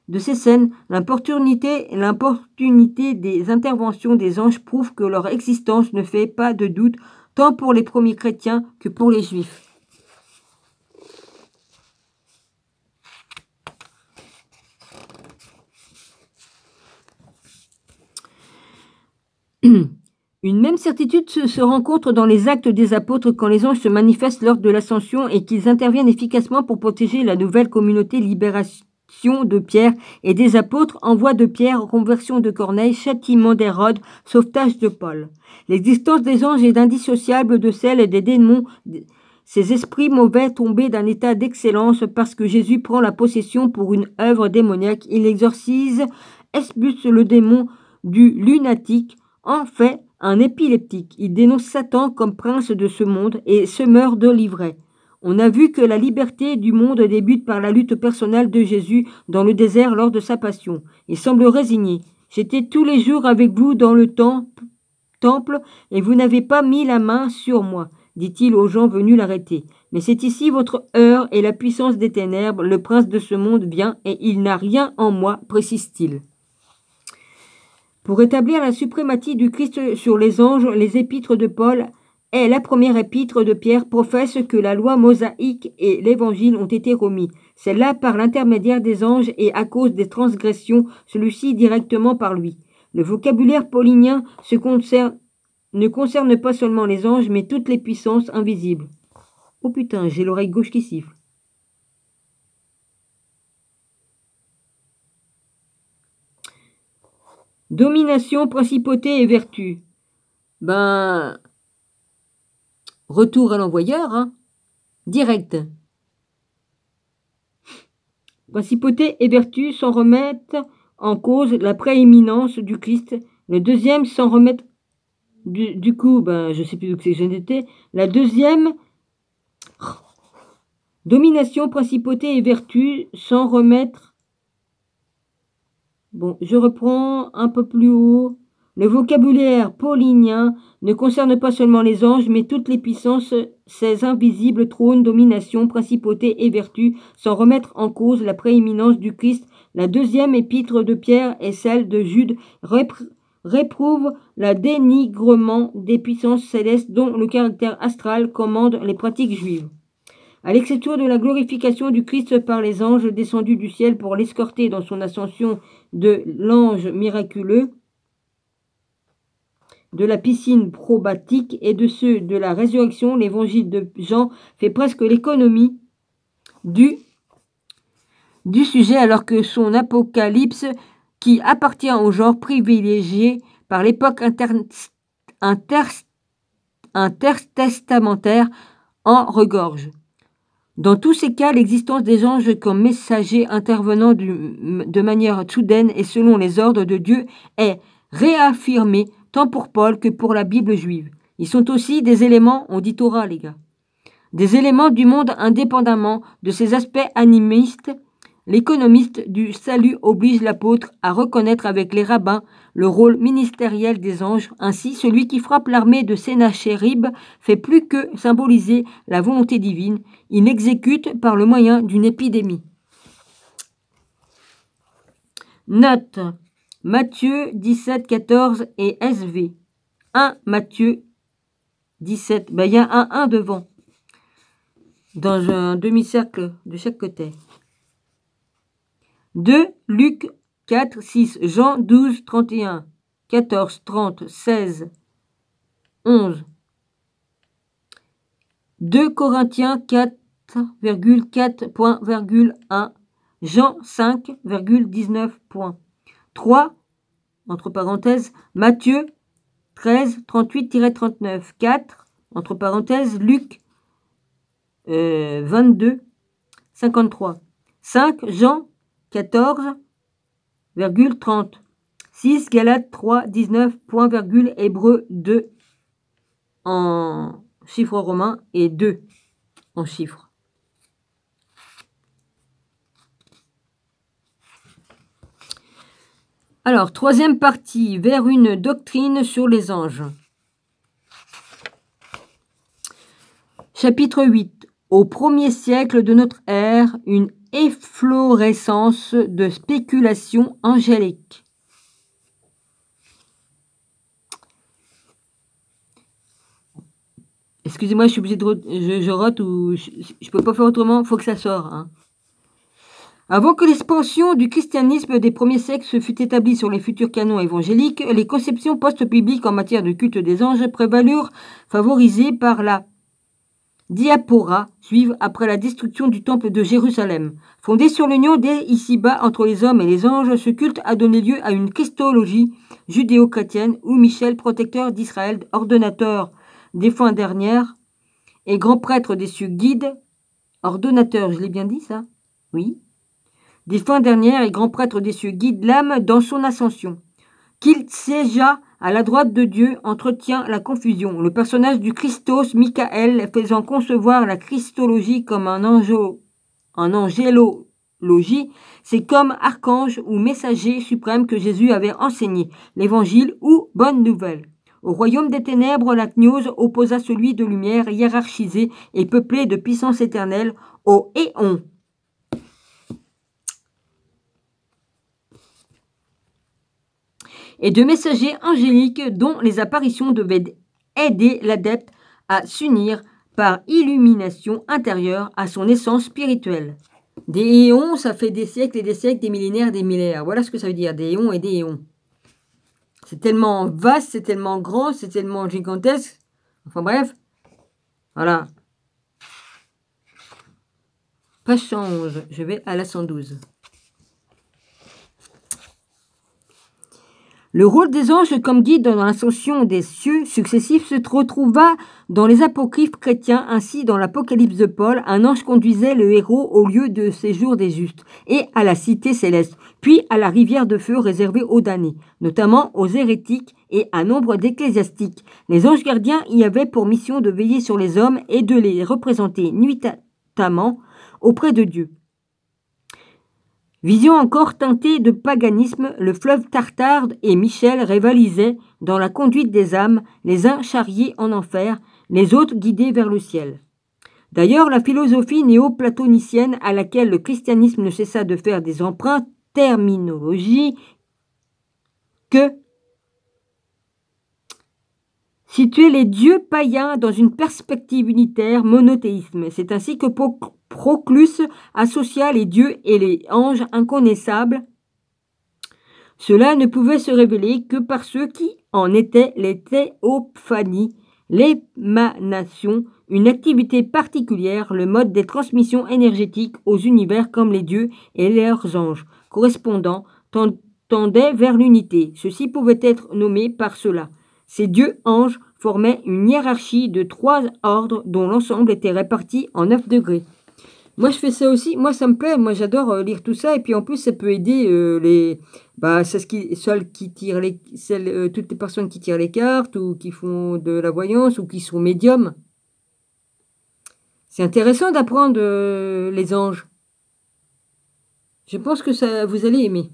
de ces scènes, l'importunité des interventions des anges prouve que leur existence ne fait pas de doute, tant pour les premiers chrétiens que pour les juifs. Une même certitude se rencontre dans les actes des apôtres quand les anges se manifestent lors de l'ascension et qu'ils interviennent efficacement pour protéger la nouvelle communauté libération de Pierre et des apôtres, envoi de Pierre, conversion de Corneille, châtiment d'Hérode, sauvetage de Paul. L'existence des anges est indissociable de celle des démons, ces esprits mauvais tombés d'un état d'excellence parce que Jésus prend la possession pour une œuvre démoniaque. Il exorcise, expulse le démon du lunatique, en fait un épileptique. Il dénonce Satan comme prince de ce monde et semeur de l'ivraie. On a vu que la liberté du monde débute par la lutte personnelle de Jésus dans le désert lors de sa passion. Il semble résigné. « J'étais tous les jours avec vous dans le temple et vous n'avez pas mis la main sur moi, dit-il aux gens venus l'arrêter. Mais c'est ici votre heure et la puissance des ténèbres. Le prince de ce monde vient et il n'a rien en moi, précise-t-il. » Pour établir la suprématie du Christ sur les anges, les épîtres de Paul est la première épître de Pierre, professe que la loi mosaïque et l'évangile ont été remis. Celle-là par l'intermédiaire des anges et à cause des transgressions, celui-ci directement par lui. Le vocabulaire paulinien ne concerne pas seulement les anges, mais toutes les puissances invisibles. Oh putain, j'ai l'oreille gauche qui siffle. Domination, principauté et vertu. Ben, retour à l'envoyeur, hein. Direct. Principauté et vertu sans remettre en cause la prééminence du Christ. Le deuxième sans remettre du coup, ben, je sais plus où c'est que j'étais. La deuxième, domination, principauté et vertu sans remettre. Bon, je reprends un peu plus haut. Le vocabulaire paulinien ne concerne pas seulement les anges, mais toutes les puissances, ces invisibles trônes, domination, principauté et vertu, sans remettre en cause la prééminence du Christ. La deuxième épître de Pierre et celle de Jude réprouve le dénigrement des puissances célestes dont le caractère astral commande les pratiques juives. À l'exception de la glorification du Christ par les anges descendus du ciel pour l'escorter dans son ascension de l'ange miraculeux, de la piscine probatique et de ceux de la résurrection, l'évangile de Jean fait presque l'économie du sujet, alors que son apocalypse, qui appartient au genre privilégié par l'époque intertestamentaire, en regorge. Dans tous ces cas, l'existence des anges comme messagers intervenant de manière soudaine et selon les ordres de Dieu est réaffirmée tant pour Paul que pour la Bible juive. Ils sont aussi des éléments, on dit Torah les gars, des éléments du monde indépendamment de ses aspects animistes. L'économiste du salut oblige l'apôtre à reconnaître avec les rabbins le rôle ministériel des anges. Ainsi, celui qui frappe l'armée de Sénachérib fait plus que symboliser la volonté divine. Il l'exécute par le moyen d'une épidémie. Note Matthieu 17, 14 et SV. 1 Matthieu 17. Ben, il y a un 1 devant. Dans un demi-cercle de chaque côté. 2 Luc 4, 6. Jean 12, 31. 14, 30, 16, 11. 2 Corinthiens 4,4.1. Jean 5,19. 3, entre parenthèses, Matthieu 13, 38-39. 4, entre parenthèses, Luc 22, 53. 5, Jean 14,30. 6, Galates 3, 19, point virgule, Hébreux 2 en chiffres romains et 2 en chiffres. Alors, troisième partie, vers une doctrine sur les anges. Chapitre 8. Au 1er siècle de notre ère, une efflorescence de spéculations angéliques. Excusez-moi, je suis obligée de... Je rote ou... Je peux pas faire autrement, faut que ça sorte. Hein. Avant que l'expansion du christianisme des premiers siècles se fût établie sur les futurs canons évangéliques, les conceptions post-bibliques en matière de culte des anges prévalurent, favorisées par la diaspora juive après la destruction du temple de Jérusalem. Fondé sur l'union dès ici-bas entre les hommes et les anges, ce culte a donné lieu à une christologie judéo-chrétienne où Michel, protecteur d'Israël, ordonnateur des fins dernières et grand prêtre des cieux guide, ordonnateur, je l'ai bien dit ça? Oui. Des fins dernières et grand prêtre des cieux guide l'âme dans son ascension. Qu'il siégea à la droite de Dieu entretient la confusion. Le personnage du Christos, Michael, faisant concevoir la christologie comme un angélologie, c'est comme archange ou messager suprême que Jésus avait enseigné, l'évangile ou bonne nouvelle. Au royaume des ténèbres, la gnose opposa celui de lumière hiérarchisé et peuplé de puissance éternelle au éon. Et de messagers angéliques dont les apparitions devaient aider l'adepte à s'unir par illumination intérieure à son essence spirituelle. Des éons, ça fait des siècles et des siècles, des millénaires, des millénaires. Voilà ce que ça veut dire, des éons et des éons. C'est tellement vaste, c'est tellement grand, c'est tellement gigantesque. Enfin bref, voilà. Page 111, je vais à la 112. Le rôle des anges comme guide dans l'ascension des cieux successifs se retrouva dans les apocryphes chrétiens. Ainsi, dans l'Apocalypse de Paul, un ange conduisait le héros au lieu de séjour des justes et à la cité céleste, puis à la rivière de feu réservée aux damnés, notamment aux hérétiques et à nombre d'ecclésiastiques. Les anges gardiens y avaient pour mission de veiller sur les hommes et de les représenter nuitamment auprès de Dieu. Vision encore teintée de paganisme, le fleuve Tartare et Michel rivalisaient dans la conduite des âmes, les uns charriés en enfer, les autres guidés vers le ciel. D'ailleurs, la philosophie néo-platonicienne à laquelle le christianisme ne cessa de faire des emprunts terminologiques situait les dieux païens dans une perspective unitaire monothéisme. C'est ainsi que Proclus associa les dieux et les anges inconnaissables. Cela ne pouvait se révéler que par ceux qui en étaient les théophanies, l'émanation, une activité particulière, le mode des transmissions énergétiques aux univers comme les dieux et leurs anges, correspondant, tendaient vers l'unité. Ceux-ci pouvaient être nommés par cela. Ces dieux-anges formaient une hiérarchie de 3 ordres dont l'ensemble était réparti en 9 degrés. Moi, je fais ça aussi. Moi, ça me plaît. Moi, j'adore lire tout ça. Et puis, en plus, ça peut aider toutes les personnes qui tirent les cartes ou qui font de la voyance ou qui sont médiums. C'est intéressant d'apprendre les anges. Je pense que vous allez aimer.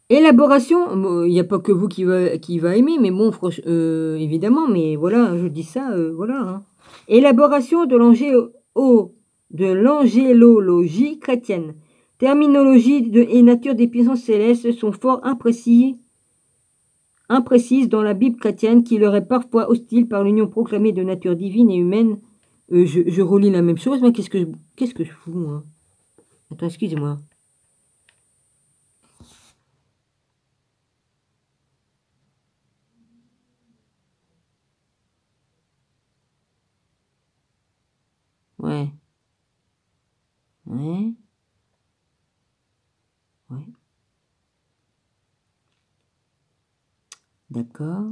Élaboration, il n'y a pas que vous qui va aimer, mais bon, évidemment, mais voilà, je dis ça, voilà. Hein. Élaboration de l'angélologie chrétienne. Terminologie et nature des puissances célestes sont fort imprécises dans la Bible chrétienne qui leur est parfois hostile par l'union proclamée de nature divine et humaine. Je relis la même chose, mais qu'est-ce que je fous, moi? Attends, excusez-moi. Ouais. Ouais. Ouais. D'accord.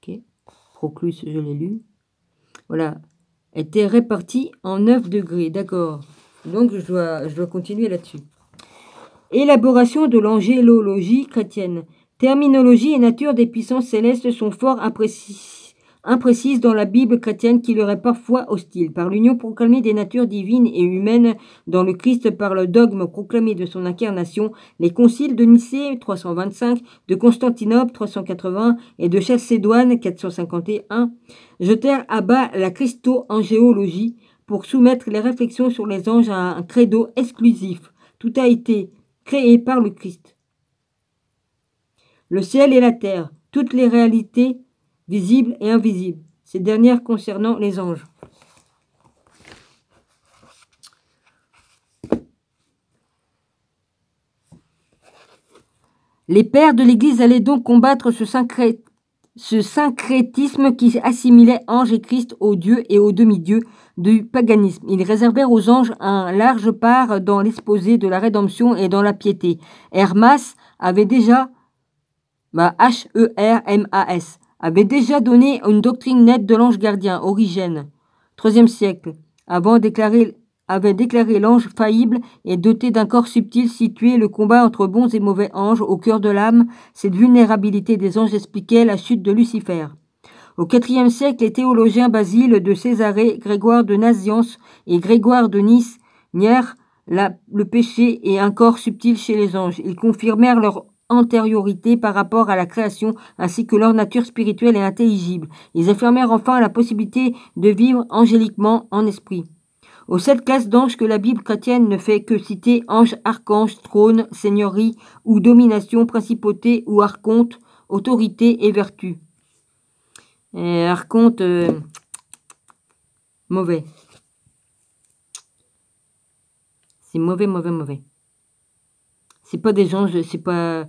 Ok. Proclus, je l'ai lu. Voilà. Était réparti en 9 degrés. D'accord. Donc, je dois continuer là-dessus. Élaboration de l'angélologie chrétienne. Terminologie et nature des puissances célestes sont fort imprécises dans la Bible chrétienne qui leur est parfois hostile. Par l'union proclamée des natures divines et humaines dans le Christ par le dogme proclamé de son incarnation, les conciles de Nicée 325, de Constantinople 380 et de Chalcédoine 451 jetèrent à bas la christo-angéologie pour soumettre les réflexions sur les anges à un credo exclusif. Tout a été créé par le Christ. Le ciel et la terre, toutes les réalités visibles et invisibles, ces dernières concernant les anges. Les pères de l'Église allaient donc combattre ce syncrétisme qui assimilait anges et Christ aux dieux et aux demi-dieux du paganisme. Ils réservèrent aux anges un large part dans l'exposé de la rédemption et dans la piété. Hermas avait déjà, H-E-R-M-A-S, avait déjà donné une doctrine nette de l'ange gardien, Origène, 3e siècle, avait déclaré l'ange faillible et doté d'un corps subtil situé le combat entre bons et mauvais anges au cœur de l'âme. Cette vulnérabilité des anges expliquait la chute de Lucifer. Au IVe siècle, les théologiens Basile de Césarée, Grégoire de Naziance et Grégoire de Nice nièrent le péché et un corps subtil chez les anges. Ils confirmèrent leur antériorité par rapport à la création ainsi que leur nature spirituelle et intelligible. Ils affirmèrent enfin la possibilité de vivre angéliquement en esprit. aux 7 classes d'anges que la Bible chrétienne ne fait que citer ange, archange, trône, seigneurie ou domination, principauté ou archonte, autorité et vertu. Et archonte, mauvais. C'est mauvais, mauvais, mauvais. C'est pas des anges, c'est pas...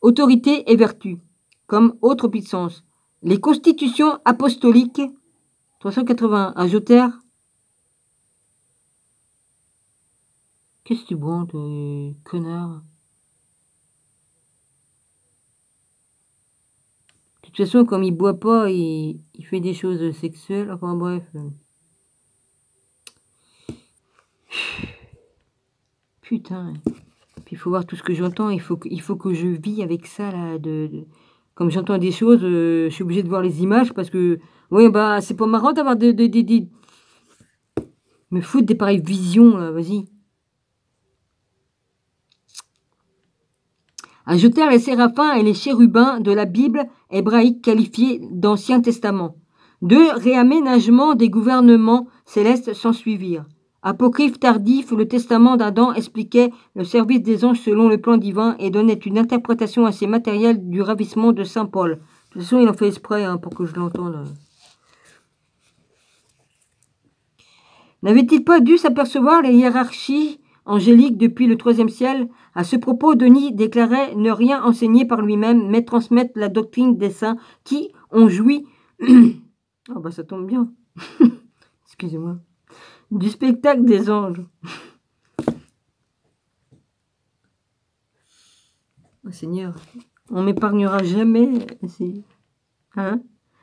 Autorité et vertu, comme autre puissance. Les constitutions apostoliques, 380, ajoutèrent. Qu'est-ce que tu bois, connard? De toute façon, comme il boit pas, il fait des choses sexuelles, enfin bref. Putain. Puis il faut voir tout ce que j'entends, il faut que je vis avec ça, là, comme j'entends des choses, je suis obligée de voir les images, parce que, oui, bah, c'est pas marrant d'avoir me foutre des pareilles visions, là, vas-y. Ajoutèrent les séraphins et les chérubins de la Bible hébraïque qualifiée d'Ancien Testament. 2 réaménagements des gouvernements célestes s'ensuivirent. Apocryphe tardif, le testament d'Adam expliquait le service des anges selon le plan divin et donnait une interprétation assez matérielle du ravissement de saint Paul. De toute façon, il en fait exprès pour que je l'entende. N'avait-il pas dû s'apercevoir les hiérarchies angéliques depuis le IIIe siècle? À ce propos, Denis déclarait ne rien enseigner par lui-même, mais transmettre la doctrine des saints qui ont joui... oh bah ça tombe bien. Excusez-moi. Du spectacle des anges. Oh Seigneur, on m'épargnera jamais.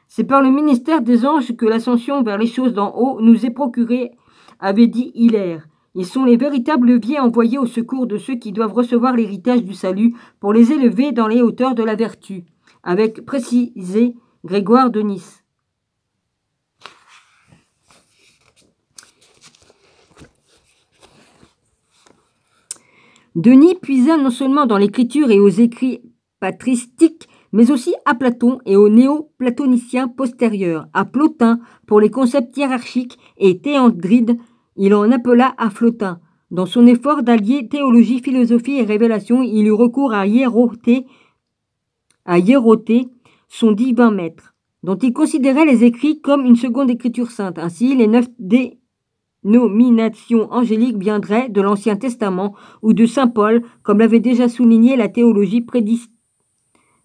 C'est par le ministère des anges que l'ascension vers les choses d'en haut nous est procurée, avait dit Hilaire. Ils sont les véritables leviers envoyés au secours de ceux qui doivent recevoir l'héritage du salut pour les élever dans les hauteurs de la vertu, avec précisé Grégoire de Nice. Denis puisa non seulement dans l'écriture et aux écrits patristiques, mais aussi à Platon et aux néo-platoniciens postérieurs, à Plotin pour les concepts hiérarchiques et Théandride, il en appela à Flotin. Dans son effort d'allier théologie, philosophie et révélation, il eut recours à Hiéroté, son divin maître, dont il considérait les écrits comme une seconde écriture sainte. Ainsi, les 9 dénominations angéliques viendraient de l'Ancien Testament ou de saint Paul, comme l'avait déjà souligné la théologie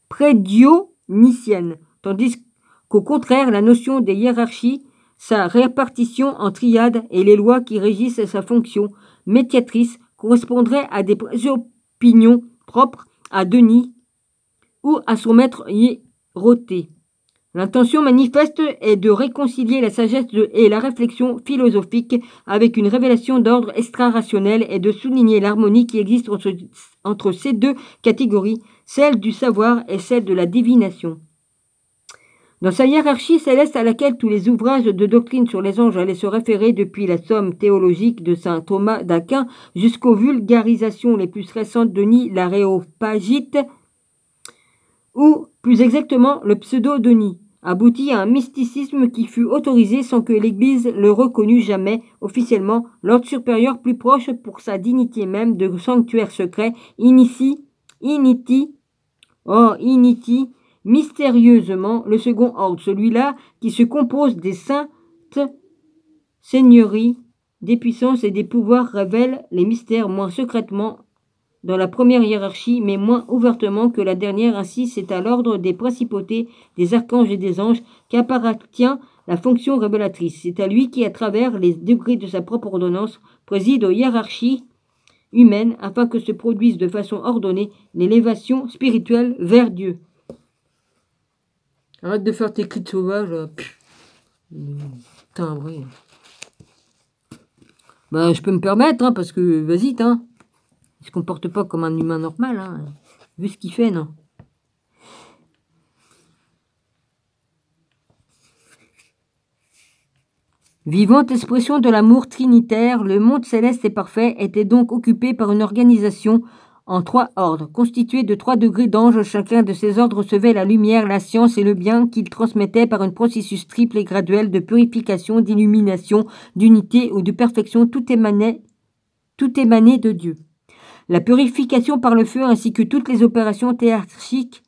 prédionicienne, tandis qu'au contraire, la notion des hiérarchies, sa répartition en triades et les lois qui régissent sa fonction médiatrice correspondraient à des opinions propres à Denis ou à son maître Hiéroté. L'intention manifeste est de réconcilier la sagesse et la réflexion philosophique avec une révélation d'ordre extra-rationnel et de souligner l'harmonie qui existe entre ces 2 catégories, celle du savoir et celle de la divination. Dans sa hiérarchie céleste à laquelle tous les ouvrages de doctrine sur les anges allaient se référer depuis la somme théologique de saint Thomas d'Aquin jusqu'aux vulgarisations les plus récentes de Denis l'Aréopagite, ou plus exactement le pseudo-Denis, aboutit à un mysticisme qui fut autorisé sans que l'Église le reconnût jamais officiellement, l'ordre supérieur plus proche pour sa dignité même de sanctuaire secret, initi, mystérieusement le second ordre, celui-là qui se compose des saintes seigneuries, des puissances et des pouvoirs, révèle les mystères moins secrètement dans la première hiérarchie, mais moins ouvertement que la dernière. Ainsi, c'est à l'ordre des principautés, des archanges et des anges qu'appartient la fonction révélatrice. C'est à lui qui, à travers les degrés de sa propre ordonnance, préside aux hiérarchies humaines afin que se produise de façon ordonnée l'élévation spirituelle vers Dieu. Arrête de faire tes cris de sauvage. Putain, vrai. Bah, je peux me permettre, parce que, vas-y, il se comporte pas comme un humain normal, vu ce qu'il fait, non. Vivante expression de l'amour trinitaire, le monde céleste et parfait était donc occupé par une organisation en 3 ordres, constitués de 3 degrés d'anges. Chacun de ces ordres recevait la lumière, la science et le bien qu'il transmettait par un processus triple et graduel de purification, d'illumination, d'unité ou de perfection. Tout émanait de Dieu. La purification par le feu ainsi que toutes les opérations théarchiques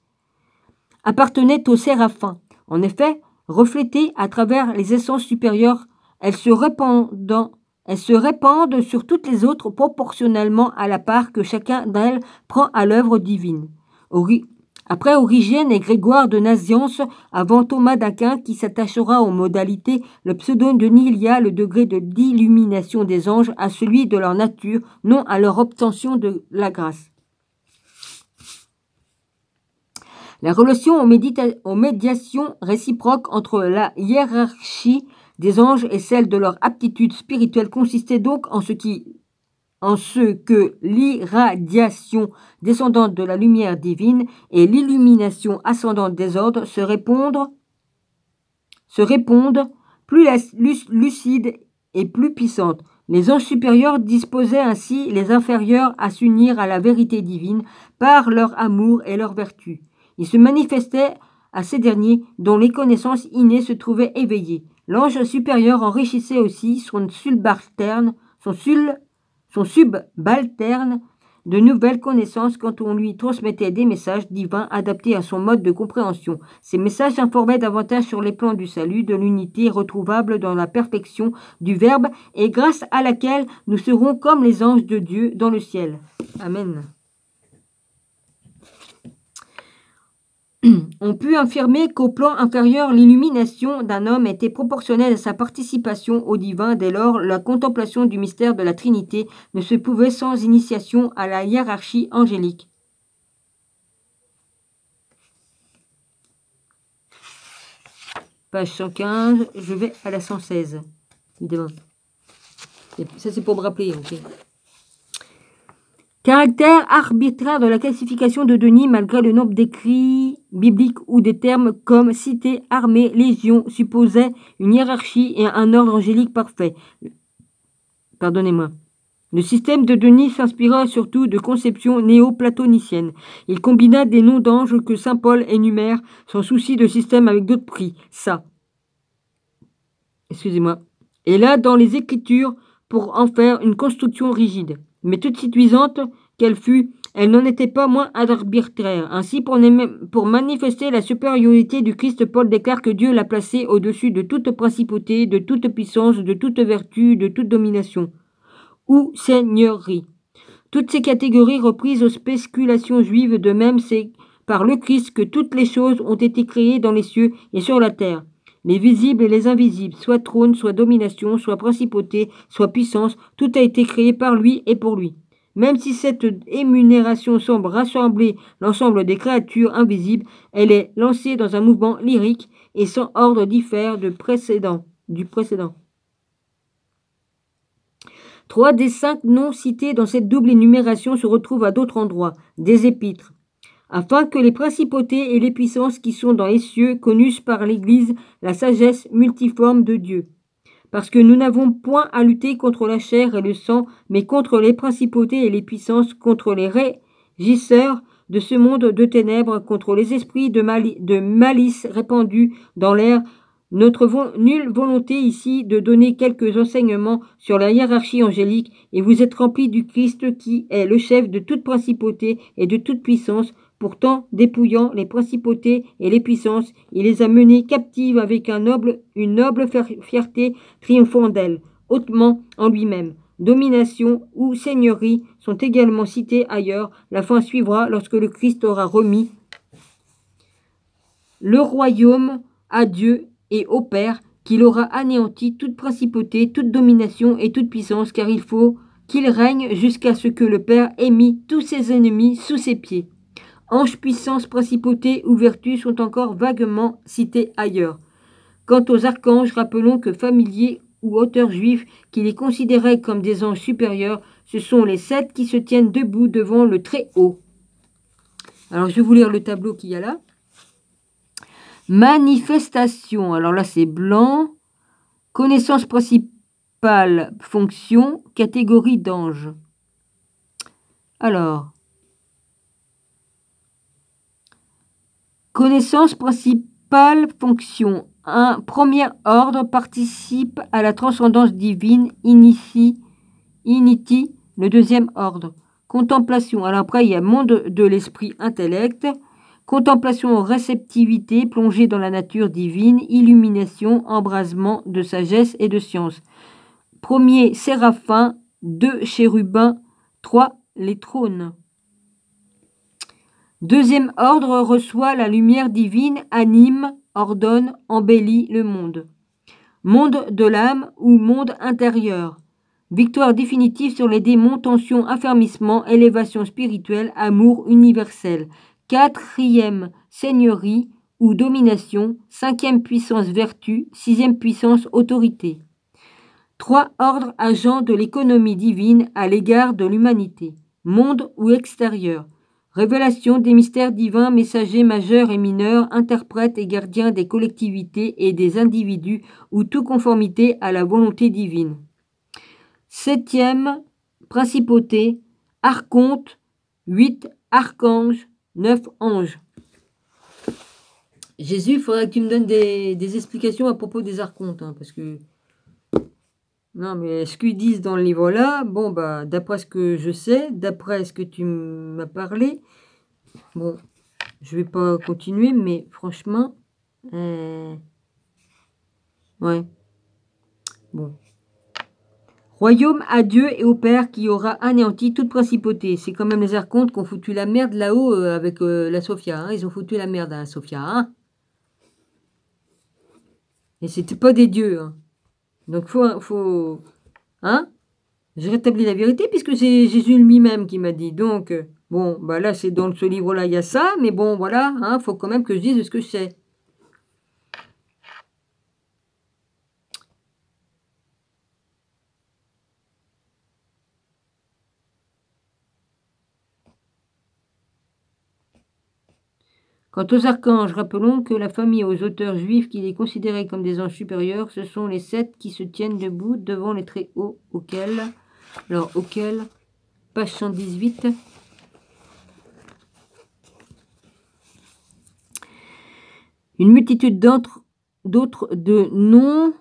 appartenaient aux séraphins. En effet, reflétées à travers les essences supérieures, elles se répandent sur toutes les autres proportionnellement à la part que chacun d'elles prend à l'œuvre divine. Après Origène et Grégoire de Naziance, avant Thomas d'Aquin qui s'attachera aux modalités, le pseudo-Denis lia le degré d'illumination des anges à celui de leur nature, non à leur obtention de la grâce. La relation aux médiations réciproques entre la hiérarchie des anges et celle de leur aptitude spirituelle consistait donc en ce que l'irradiation descendante de la lumière divine et l'illumination ascendante des ordres se répondent plus lucides et plus puissantes. Les anges supérieurs disposaient ainsi les inférieurs à s'unir à la vérité divine par leur amour et leur vertu. Ils se manifestaient à ces derniers dont les connaissances innées se trouvaient éveillées. L'ange supérieur enrichissait aussi son subalterne de nouvelles connaissances quand on lui transmettait des messages divins adaptés à son mode de compréhension. Ces messages informaient davantage sur les plans du salut, de l'unité retrouvable dans la perfection du Verbe et grâce à laquelle nous serons comme les anges de Dieu dans le ciel. Amen. On peut affirmer qu'au plan inférieur, l'illumination d'un homme était proportionnelle à sa participation au divin. Dès lors, la contemplation du mystère de la Trinité ne se pouvait sans initiation à la hiérarchie angélique. Page 115, je vais à la 116, évidemment. Ça, c'est pour me rappeler, ok. Caractère arbitraire de la classification de Denis malgré le nombre d'écrits bibliques où des termes comme cité, armée, légion supposaient une hiérarchie et un ordre angélique parfait. Pardonnez-moi. Le système de Denis s'inspira surtout de conceptions néo-platoniciennes. Il combina des noms d'anges que saint Paul énumère sans souci de système avec d'autres prix. Ça. Excusez-moi. Et là, dans les Écritures, pour en faire une construction rigide. Mais toute séduisante qu'elle fût, elle n'en était pas moins arbitraire. Ainsi, pour manifester la supériorité du Christ, Paul déclare que Dieu l'a placé au-dessus de toute principauté, de toute puissance, de toute vertu, de toute domination ou seigneurie. Toutes ces catégories reprises aux spéculations juives, de même c'est par le Christ que toutes les choses ont été créées dans les cieux et sur la terre. Les visibles et les invisibles, soit trône, soit domination, soit principauté, soit puissance, tout a été créé par lui et pour lui. Même si cette énumération semble rassembler l'ensemble des créatures invisibles, elle est lancée dans un mouvement lyrique et son ordre diffère du précédent. 3 des 5 noms cités dans cette double énumération se retrouvent à d'autres endroits, des épîtres, afin que les principautés et les puissances qui sont dans les cieux connussent par l'Église la sagesse multiforme de Dieu. Parce que nous n'avons point à lutter contre la chair et le sang, mais contre les principautés et les puissances, contre les régisseurs de ce monde de ténèbres, contre les esprits de malice répandus dans l'air. Notre nulle volonté ici de donner quelques enseignements sur la hiérarchie angélique, et vous êtes remplis du Christ qui est le chef de toute principauté et de toute puissance. Pourtant, dépouillant les principautés et les puissances, il les a menées captives avec une noble fierté, triomphant d'elles, hautement en lui-même. Domination ou seigneurie sont également cités ailleurs. La fin suivra lorsque le Christ aura remis le royaume à Dieu et au Père, qu'il aura anéanti toute principauté, toute domination et toute puissance, car il faut qu'il règne jusqu'à ce que le Père ait mis tous ses ennemis sous ses pieds. Anges, puissance, principauté ou vertu sont encore vaguement cités ailleurs. Quant aux archanges, rappelons que familiers ou auteurs juifs qui les considéraient comme des anges supérieurs, ce sont les 7 qui se tiennent debout devant le Très-Haut. Alors je vais vous lire le tableau qu'il y a là. Manifestation, alors là c'est blanc. Connaissance principale, fonction, catégorie d'ange. Alors, Connaissance principale fonction. Un premier ordre participe à la transcendance divine, initi, le deuxième ordre. Contemplation. Alors après, il y a monde de l'esprit intellect. Contemplation, réceptivité, plongée dans la nature divine, illumination, embrasement de sagesse et de science. Premier, séraphin. 2, chérubins. 3, les trônes. Deuxième ordre reçoit la lumière divine, anime, ordonne, embellit le monde. Monde de l'âme ou monde intérieur. Victoire définitive sur les démons, tension, affermissement, élévation spirituelle, amour universel. Quatrième, seigneurie ou domination. Cinquième puissance, vertu. Sixième puissance, autorité. 3 ordres agents de l'économie divine à l'égard de l'humanité. Monde ou extérieur. Révélation des mystères divins, messagers majeurs et mineurs, interprètes et gardiens des collectivités et des individus ou toute conformité à la volonté divine. 7e, principauté, archonte, 8 archanges, 9 anges. Jésus, il faudrait que tu me donnes des explications à propos des archontes, hein, parce que... Non, mais ce qu'ils disent dans le livre-là, bon, bah, d'après ce que je sais, d'après ce que tu m'as parlé, bon, je vais pas continuer, mais franchement, ouais, bon. Royaume à Dieu et au Père qui aura anéanti toute principauté. C'est quand même les archontes qui ont foutu la merde là-haut avec la Sophia. Hein. Ils ont foutu la merde à la Sophia. Hein. Et c'était pas des dieux. Hein. Donc, faut... Hein? Je rétablis la vérité puisque c'est Jésus lui-même qui m'a dit. Donc, bon, bah là, c'est dans ce livre-là, il y a ça. Mais bon, voilà, hein, faut quand même que je dise ce que je sais. Quant aux archanges, rappelons que la famille aux auteurs juifs qui les considéraient comme des anges supérieurs, ce sont les 7 qui se tiennent debout devant les très hauts auxquels, page 118, une multitude d'autres de noms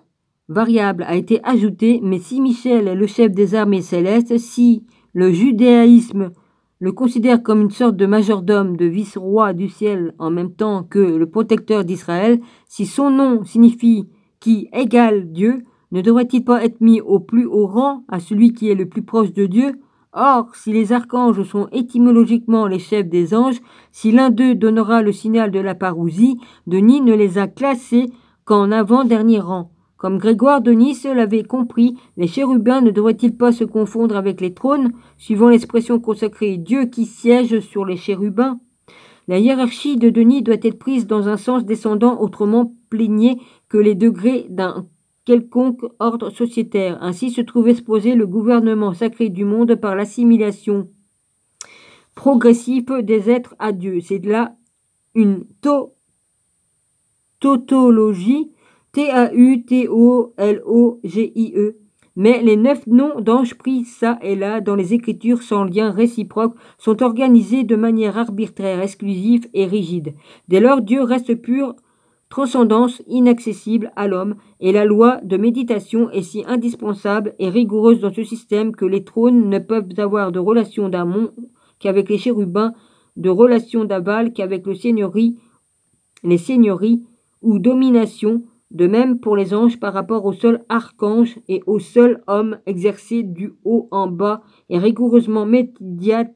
variables a été ajoutée, mais si Michel est le chef des armées célestes, si le judaïsme le considère comme une sorte de majordome, de vice-roi du ciel en même temps que le protecteur d'Israël, si son nom signifie qui égale Dieu, ne devrait-il pas être mis au plus haut rang à celui qui est le plus proche de Dieu? Or, si les archanges sont étymologiquement les chefs des anges, si l'un d'eux donnera le signal de la parousie, Denis ne les a classés qu'en avant-dernier rang. Comme Grégoire de Nice l'avait compris, les chérubins ne devraient-ils pas se confondre avec les trônes, suivant l'expression consacrée Dieu qui siège sur les chérubins? La hiérarchie de Denis doit être prise dans un sens descendant, autrement plaigné que les degrés d'un quelconque ordre sociétaire. Ainsi se trouve exposé le gouvernement sacré du monde par l'assimilation progressive des êtres à Dieu. C'est là une tautologie, T-A-U-T-O-L-O-G-I-E. Mais les 9 noms d'anges pris ça et là dans les Écritures sans lien réciproque sont organisés de manière arbitraire, exclusive et rigide. Dès lors, Dieu reste pure transcendance inaccessible à l'homme, et la loi de méditation est si indispensable et rigoureuse dans ce système que les trônes ne peuvent avoir de relation d'amont qu'avec les chérubins, de relation d'aval qu'avec les seigneuries ou domination, de même pour les anges par rapport au seul archange et au seul homme exercé du haut en bas et rigoureusement médiate.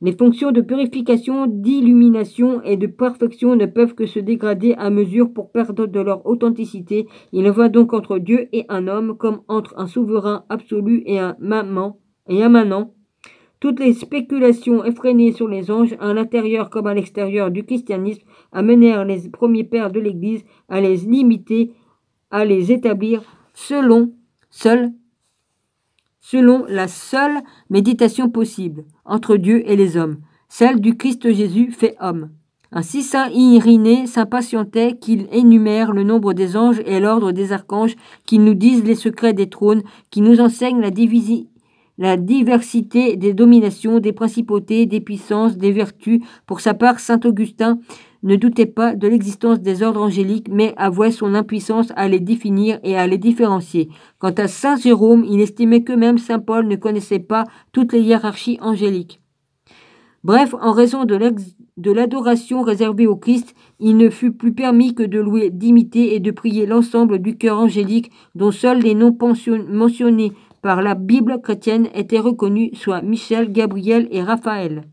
Les fonctions de purification, d'illumination et de perfection ne peuvent que se dégrader à mesure pour perdre de leur authenticité. Il en va donc entre Dieu et un homme comme entre un souverain absolu et un manant. Toutes les spéculations effrénées sur les anges, à l'intérieur comme à l'extérieur du christianisme, amenèrent les premiers pères de l'Église à les limiter, à les établir selon la seule méditation possible entre Dieu et les hommes, celle du Christ Jésus fait homme. Ainsi saint Irénée s'impatientait qu'il énumère le nombre des anges et l'ordre des archanges, qu'il nous dise les secrets des trônes, qu'il nous enseigne la la diversité des dominations, des principautés, des puissances, des vertus. Pour sa part, saint Augustin ne doutait pas de l'existence des ordres angéliques, mais avouait son impuissance à les définir et à les différencier. Quant à saint Jérôme, il estimait que même saint Paul ne connaissait pas toutes les hiérarchies angéliques. Bref, en raison de l'adoration réservée au Christ, il ne fut plus permis que de louer, d'imiter et de prier l'ensemble du cœur angélique dont seuls les noms mentionnés par la Bible chrétienne étaient reconnus, soit Michel, Gabriel et Raphaël.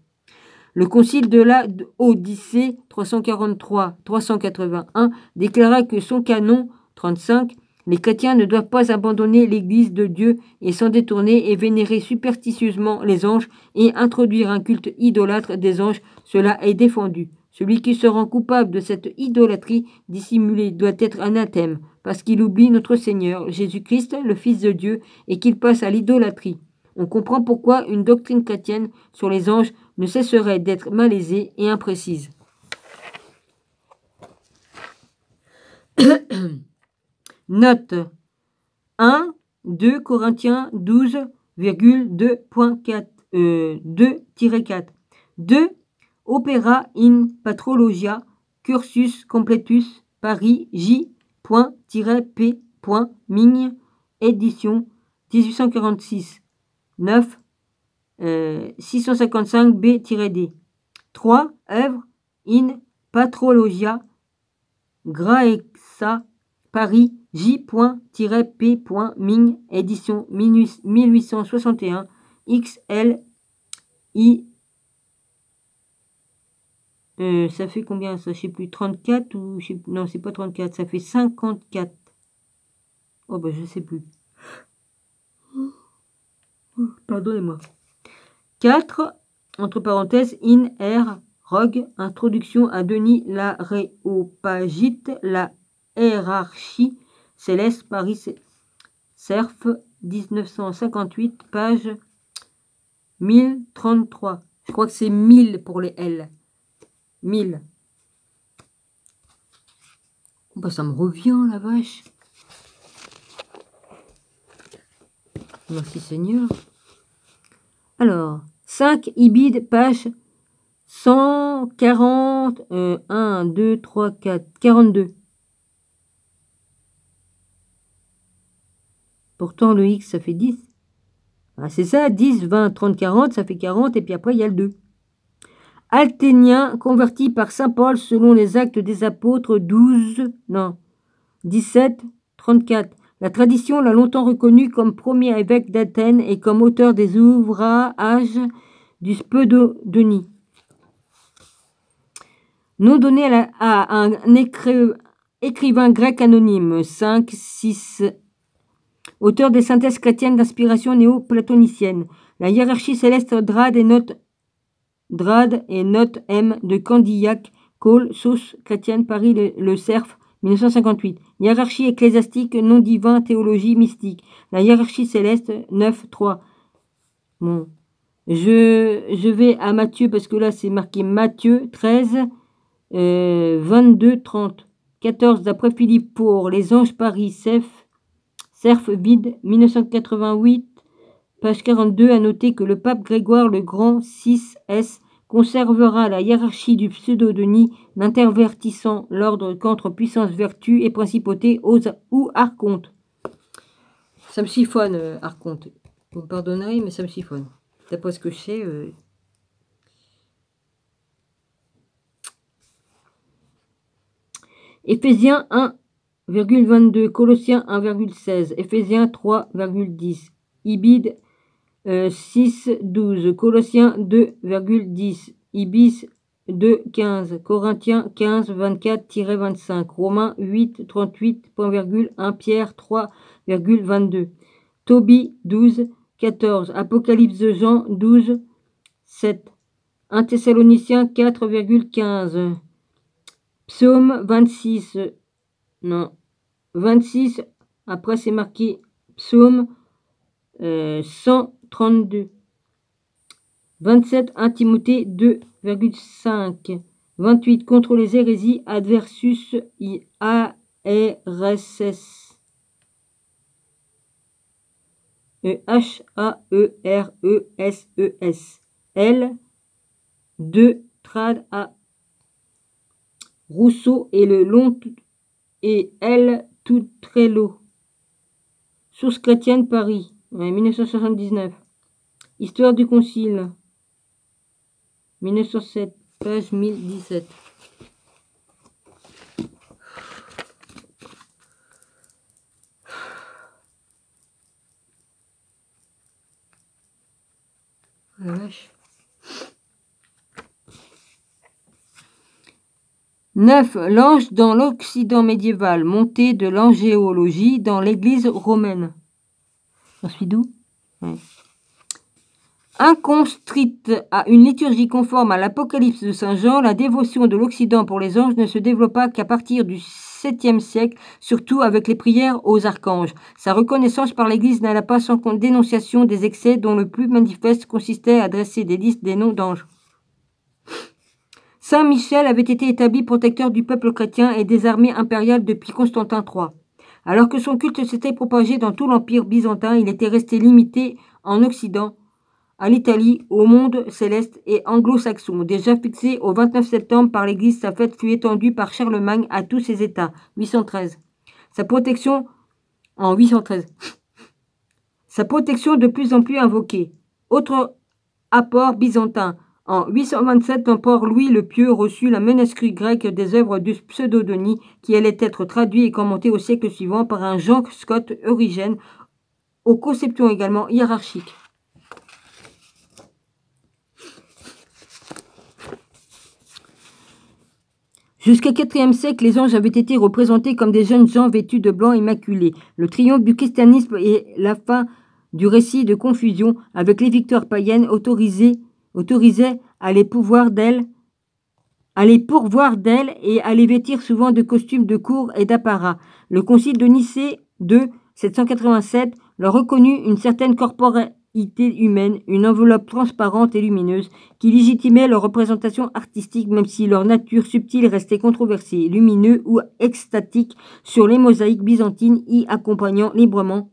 Le concile de la Odyssée 343-381 déclara que son canon 35, les chrétiens ne doivent pas abandonner l'Église de Dieu et s'en détourner et vénérer superstitieusement les anges et introduire un culte idolâtre des anges, cela est défendu. Celui qui se rend coupable de cette idolâtrie dissimulée doit être anathème, parce qu'il oublie notre Seigneur, Jésus-Christ, le Fils de Dieu, et qu'il passe à l'idolâtrie. On comprend pourquoi une doctrine chrétienne sur les anges ne cesserait d'être malaisée et imprécise. Note 1, 2 Corinthiens 12,2.4. 2. Opera in Patrologia, Cursus Completus, Paris, J.P.Migne, édition 1846. 9. 655B-D. 3. Œuvre in Patrologia, Graexa, Paris, J.P.Migne, édition 1861, XLI. Ça fait combien ça? Je sais plus, 34 ou... Non, c'est pas 34, ça fait 54. Oh ben je sais plus. Pardonnez-moi. 4, entre parenthèses, in R. Rogue, introduction à Denis l'Aréopagite, la hiérarchie céleste, Paris, Cerf, 1958, page 1033. Je crois que c'est 1000 pour les L. 1000. Bah, ça me revient, la vache. Merci Seigneur. Alors, 5 Ibid, page 140, 1, 2, 3, 4, 42. Pourtant, le X, ça fait 10. Ah, c'est ça, 10, 20, 30, 40, ça fait 40, et puis après, il y a le 2. Alténien, converti par saint Paul selon les Actes des Apôtres 17, 34. La tradition l'a longtemps reconnu comme premier évêque d'Athènes et comme auteur des ouvrages du Speudonie. Nom donné à un écrivain grec anonyme, 5, 6, auteur des synthèses chrétiennes d'inspiration néo-platonicienne. La hiérarchie céleste Drade et note M de Candillac, Cole, Sauce chrétienne, Paris, le Cerf, 1958. Hiérarchie ecclésiastique, nom divin, théologie mystique. La hiérarchie céleste, 9, 3. Bon. Je vais à Matthieu, parce que là, c'est marqué Matthieu 13, 22, 30. 14, d'après Philippe pour les anges Paris, Cerf vide, 1988. Page 42, à noter que le pape Grégoire le Grand 6S conservera la hiérarchie du pseudo-Denis, n'intervertissant l'ordre qu'entre puissance, vertu et principauté ou archonte. Ça me chiffonne, archonte. Vous me pardonnerez, mais ça me chiffonne. D'après ce que je sais... Éphésiens 1,22, Colossiens 1,16, Éphésiens 3,10, Ibid 6,12, Colossiens 2,10, Ibis 2,15, Corinthiens 15, 24-25, Romains 8, 38, 1 Pierre 3,22, Tobie 12, 14, Apocalypse de Jean 12, 7, 1 Thessaloniciens 4,15, Psaume 26, non, 26, après c'est marqué Psaume 132. 27, 1 Timothée 2,5. 28, contre les hérésies, Adversus ARSS. H-A-E-R-E-S-E-S. L. 2 trad A. Rousseau et le long et L. tout très lot. Source chrétienne, Paris, 1979. Histoire du Concile, 1907, page 1017. La vache. 9. L'ange dans l'Occident médiéval, montée de l'angéologie dans l'Église romaine. J'en suis d'où? Ouais. Inconstruite à une liturgie conforme à l'Apocalypse de Saint Jean, la dévotion de l'Occident pour les anges ne se développa qu'à partir du 7e siècle, surtout avec les prières aux archanges. Sa reconnaissance par l'Église n'alla pas sans dénonciation des excès dont le plus manifeste consistait à dresser des listes des noms d'anges. Saint Michel avait été établi protecteur du peuple chrétien et des armées impériales depuis Constantin III. Alors que son culte s'était propagé dans tout l'Empire byzantin, il était resté limité en Occident, à l'Italie, au monde céleste et anglo-saxon. Déjà fixé au 29 septembre par l'Église, sa fête fut étendue par Charlemagne à tous ses États. 813. Sa protection en 813. Sa protection de plus en plus invoquée. Autre apport byzantin. En 827, l'empereur Louis le Pieux reçut la manuscrit grecque des œuvres de Pseudo-Denis qui allait être traduit et commenté au siècle suivant par un Jean Scott Eurigène, aux conceptions également hiérarchiques. Jusqu'au IVe siècle, les anges avaient été représentés comme des jeunes gens vêtus de blanc immaculé. Le triomphe du christianisme et la fin du récit de confusion avec les victoires païennes autorisaient à les pourvoir d'elles et à les vêtir souvent de costumes de cour et d'apparat. Le concile de Nicée de 787 leur reconnut une certaine corporalité humaine, une enveloppe transparente et lumineuse qui légitimait leur représentation artistique même si leur nature subtile restait controversée, lumineux ou extatique sur les mosaïques byzantines y accompagnant librement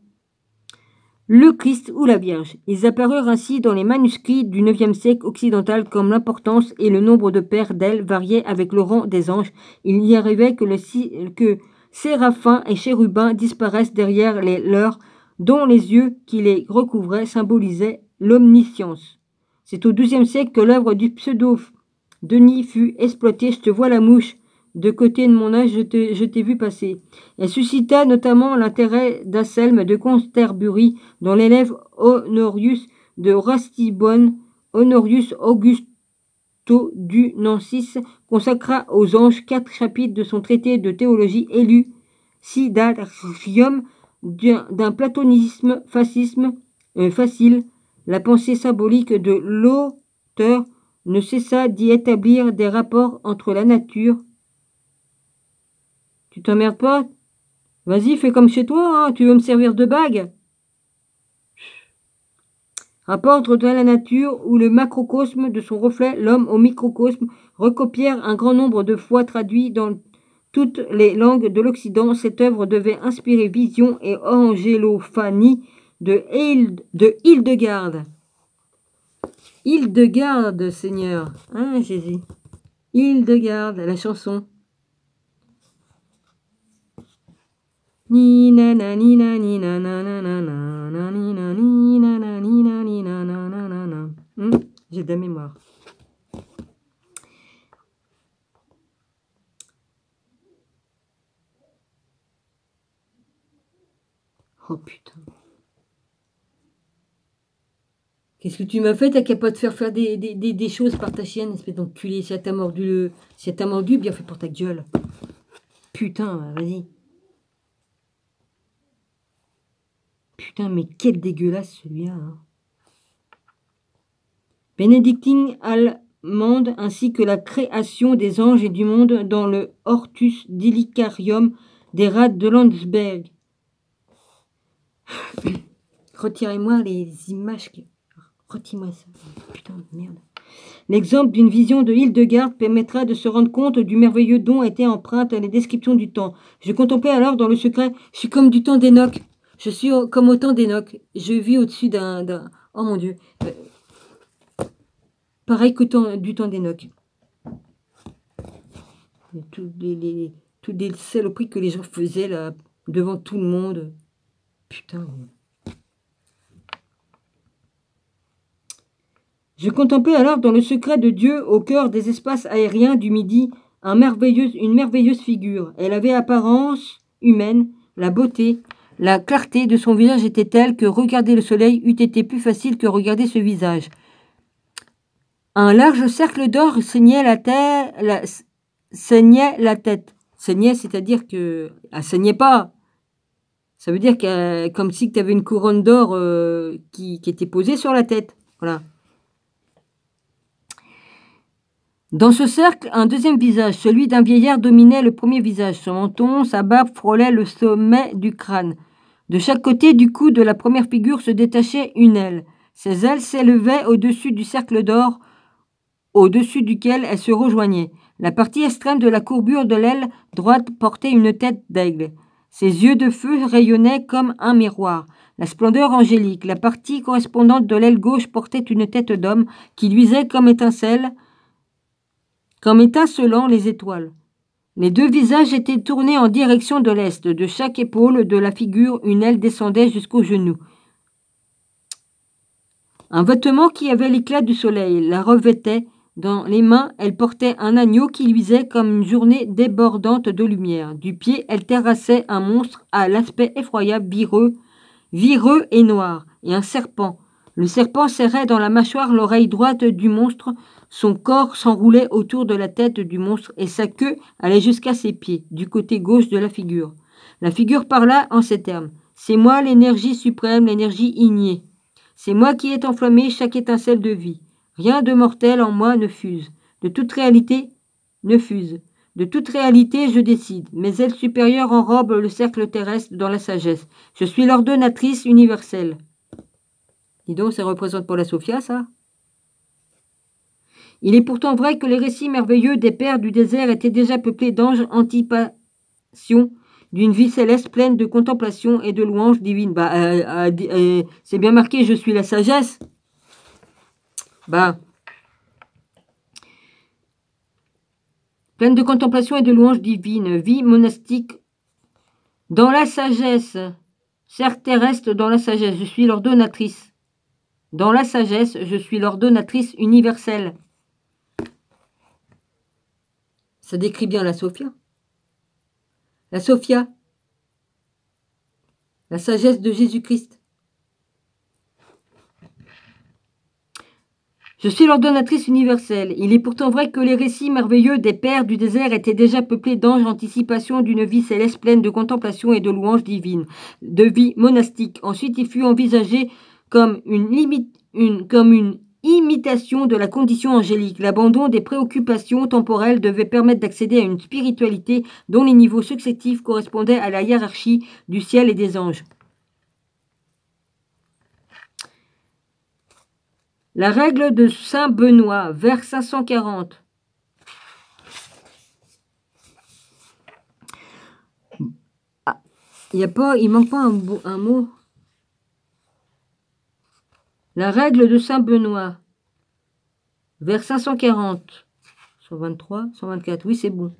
le Christ ou la Vierge. Ils apparurent ainsi dans les manuscrits du IXe siècle occidental comme l'importance et le nombre de paires d'ailes variaient avec le rang des anges. Il y arrivait que séraphins et chérubins disparaissent derrière les leurs, dont les yeux qui les recouvraient symbolisaient l'omniscience. C'est au XIIe siècle que l'œuvre du pseudo-Denis fut exploitée. Je te vois la mouche. De côté de mon âge, je t'ai vu passer. Elle suscita notamment l'intérêt d'Anselme de Canterbury, dont l'élève Honorius de Rastibonne, Honorius Augusto du Nancis, consacra aux anges 4 chapitres de son traité de théologie Elucidarium d'un platonisme facile. La pensée symbolique de l'auteur ne cessa d'y établir des rapports entre la nature. Tu t'emmerdes pas? Vas-y, fais comme chez toi, hein. Tu veux me servir de bague? Rapport entre la nature où le macrocosme de son reflet, l'homme au microcosme, recopièrent un grand nombre de fois traduit dans toutes les langues de l'Occident. Cette œuvre devait inspirer vision et angélophanie de Hildegarde. Hildegarde, Seigneur. Hein, Jésus. Hildegarde, la chanson. Ni na na ni na ni na na na na na na ni na ni na na ni na ni na na na na na. J'ai de la mémoire. Oh putain. Qu'est-ce que tu m'as fait? T'as qu'à pas te faire des choses par ta chienne, espèce d'enculé. Si elle t'a mordu bien fait pour ta gueule. Putain, vas-y. Putain, mais quel dégueulasse celui-là. Hein. Bénédictine allemande ainsi que la création des anges et du monde dans le Hortus Delicarium des Rats de Landsberg. Retirez-moi les images. Retirez-moi ça. Putain de merde. L'exemple d'une vision de Hildegarde permettra de se rendre compte du merveilleux don était empreinte à les descriptions du temps. Je contemplais alors dans le secret. Je suis comme du temps d'Enoch. Je suis comme au temps d'Enoch. Je vis au-dessus d'un... Oh mon Dieu. Pareil que du temps d'Enoch. Toutes les saloperies que les gens faisaient là, devant tout le monde. Putain. Je contemplais alors dans le secret de Dieu, au cœur des espaces aériens du Midi, une merveilleuse figure. Elle avait apparence humaine, la beauté, la clarté de son visage était telle que regarder le soleil eût été plus facile que regarder ce visage. Un large cercle d'or saignait la tête. Saignait, c'est-à-dire que... Elle saignait pas. Ça veut dire que, comme si tu avais une couronne d'or qui était posée sur la tête. Voilà. Dans ce cercle, un deuxième visage, celui d'un vieillard, dominait le premier visage. Son menton, sa barbe frôlaient le sommet du crâne. De chaque côté du cou de la première figure se détachait une aile. Ces ailes s'élevaient au-dessus du cercle d'or, au-dessus duquel elles se rejoignaient. La partie extrême de la courbure de l'aile droite portait une tête d'aigle. Ses yeux de feu rayonnaient comme un miroir. La splendeur angélique, la partie correspondante de l'aile gauche portait une tête d'homme qui luisait comme étincelant les étoiles. Les deux visages étaient tournés en direction de l'est. De chaque épaule de la figure, une aile descendait jusqu'au genou. Un vêtement qui avait l'éclat du soleil la revêtait. Dans les mains, elle portait un agneau qui luisait comme une journée débordante de lumière. Du pied, elle terrassait un monstre à l'aspect effroyable, vireux et noir, et un serpent. Le serpent serrait dans la mâchoire l'oreille droite du monstre. Son corps s'enroulait autour de la tête du monstre et sa queue allait jusqu'à ses pieds, du côté gauche de la figure. La figure parla en ces termes. « C'est moi l'énergie suprême, l'énergie ignée. C'est moi qui ai enflammé chaque étincelle de vie. Rien de mortel en moi ne fuse. De toute réalité, je décide. Mes ailes supérieures enrobent le cercle terrestre dans la sagesse. Je suis l'ordonnatrice universelle. » Dis donc, ça représente pour la Sophia, ça? Il est pourtant vrai que les récits merveilleux des pères du désert étaient déjà peuplés d'anges antipassion, d'une vie céleste pleine de contemplation et de louanges divines. C'est bien marqué, je suis la sagesse. Pleine de contemplation et de louanges divines, vie monastique dans la sagesse, certes terrestre dans la sagesse, je suis l'ordonnatrice. Dans la sagesse, je suis l'ordonnatrice universelle. Ça décrit bien la Sophia. La Sophia, la sagesse de Jésus-Christ. Je suis l'ordonnatrice universelle. Il est pourtant vrai que les récits merveilleux des pères du désert étaient déjà peuplés d'anges anticipation d'une vie céleste pleine de contemplation et de louanges divines, de vie monastique. Ensuite, il fut envisagé comme une imitation de la condition angélique. L'abandon des préoccupations temporelles devait permettre d'accéder à une spiritualité dont les niveaux successifs correspondaient à la hiérarchie du ciel et des anges. La règle de saint Benoît, vers 540. Il manque pas un mot. La règle de saint Benoît, vers 540. 123, 124, oui c'est bon.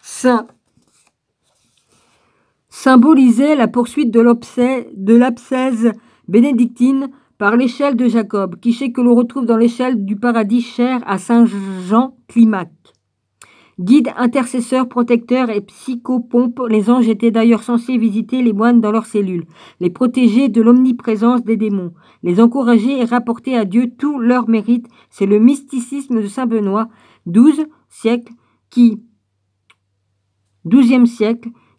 Saint symbolisait la poursuite de l'abscèse bénédictine par l'échelle de Jacob, cliché que l'on retrouve dans l'échelle du paradis cher à Saint Jean Climac. Guide, intercesseur, protecteur et psychopompe, les anges étaient d'ailleurs censés visiter les moines dans leurs cellules, les protéger de l'omniprésence des démons, les encourager et rapporter à Dieu tous leurs mérites. C'est le mysticisme de saint Benoît, XIIe siècle,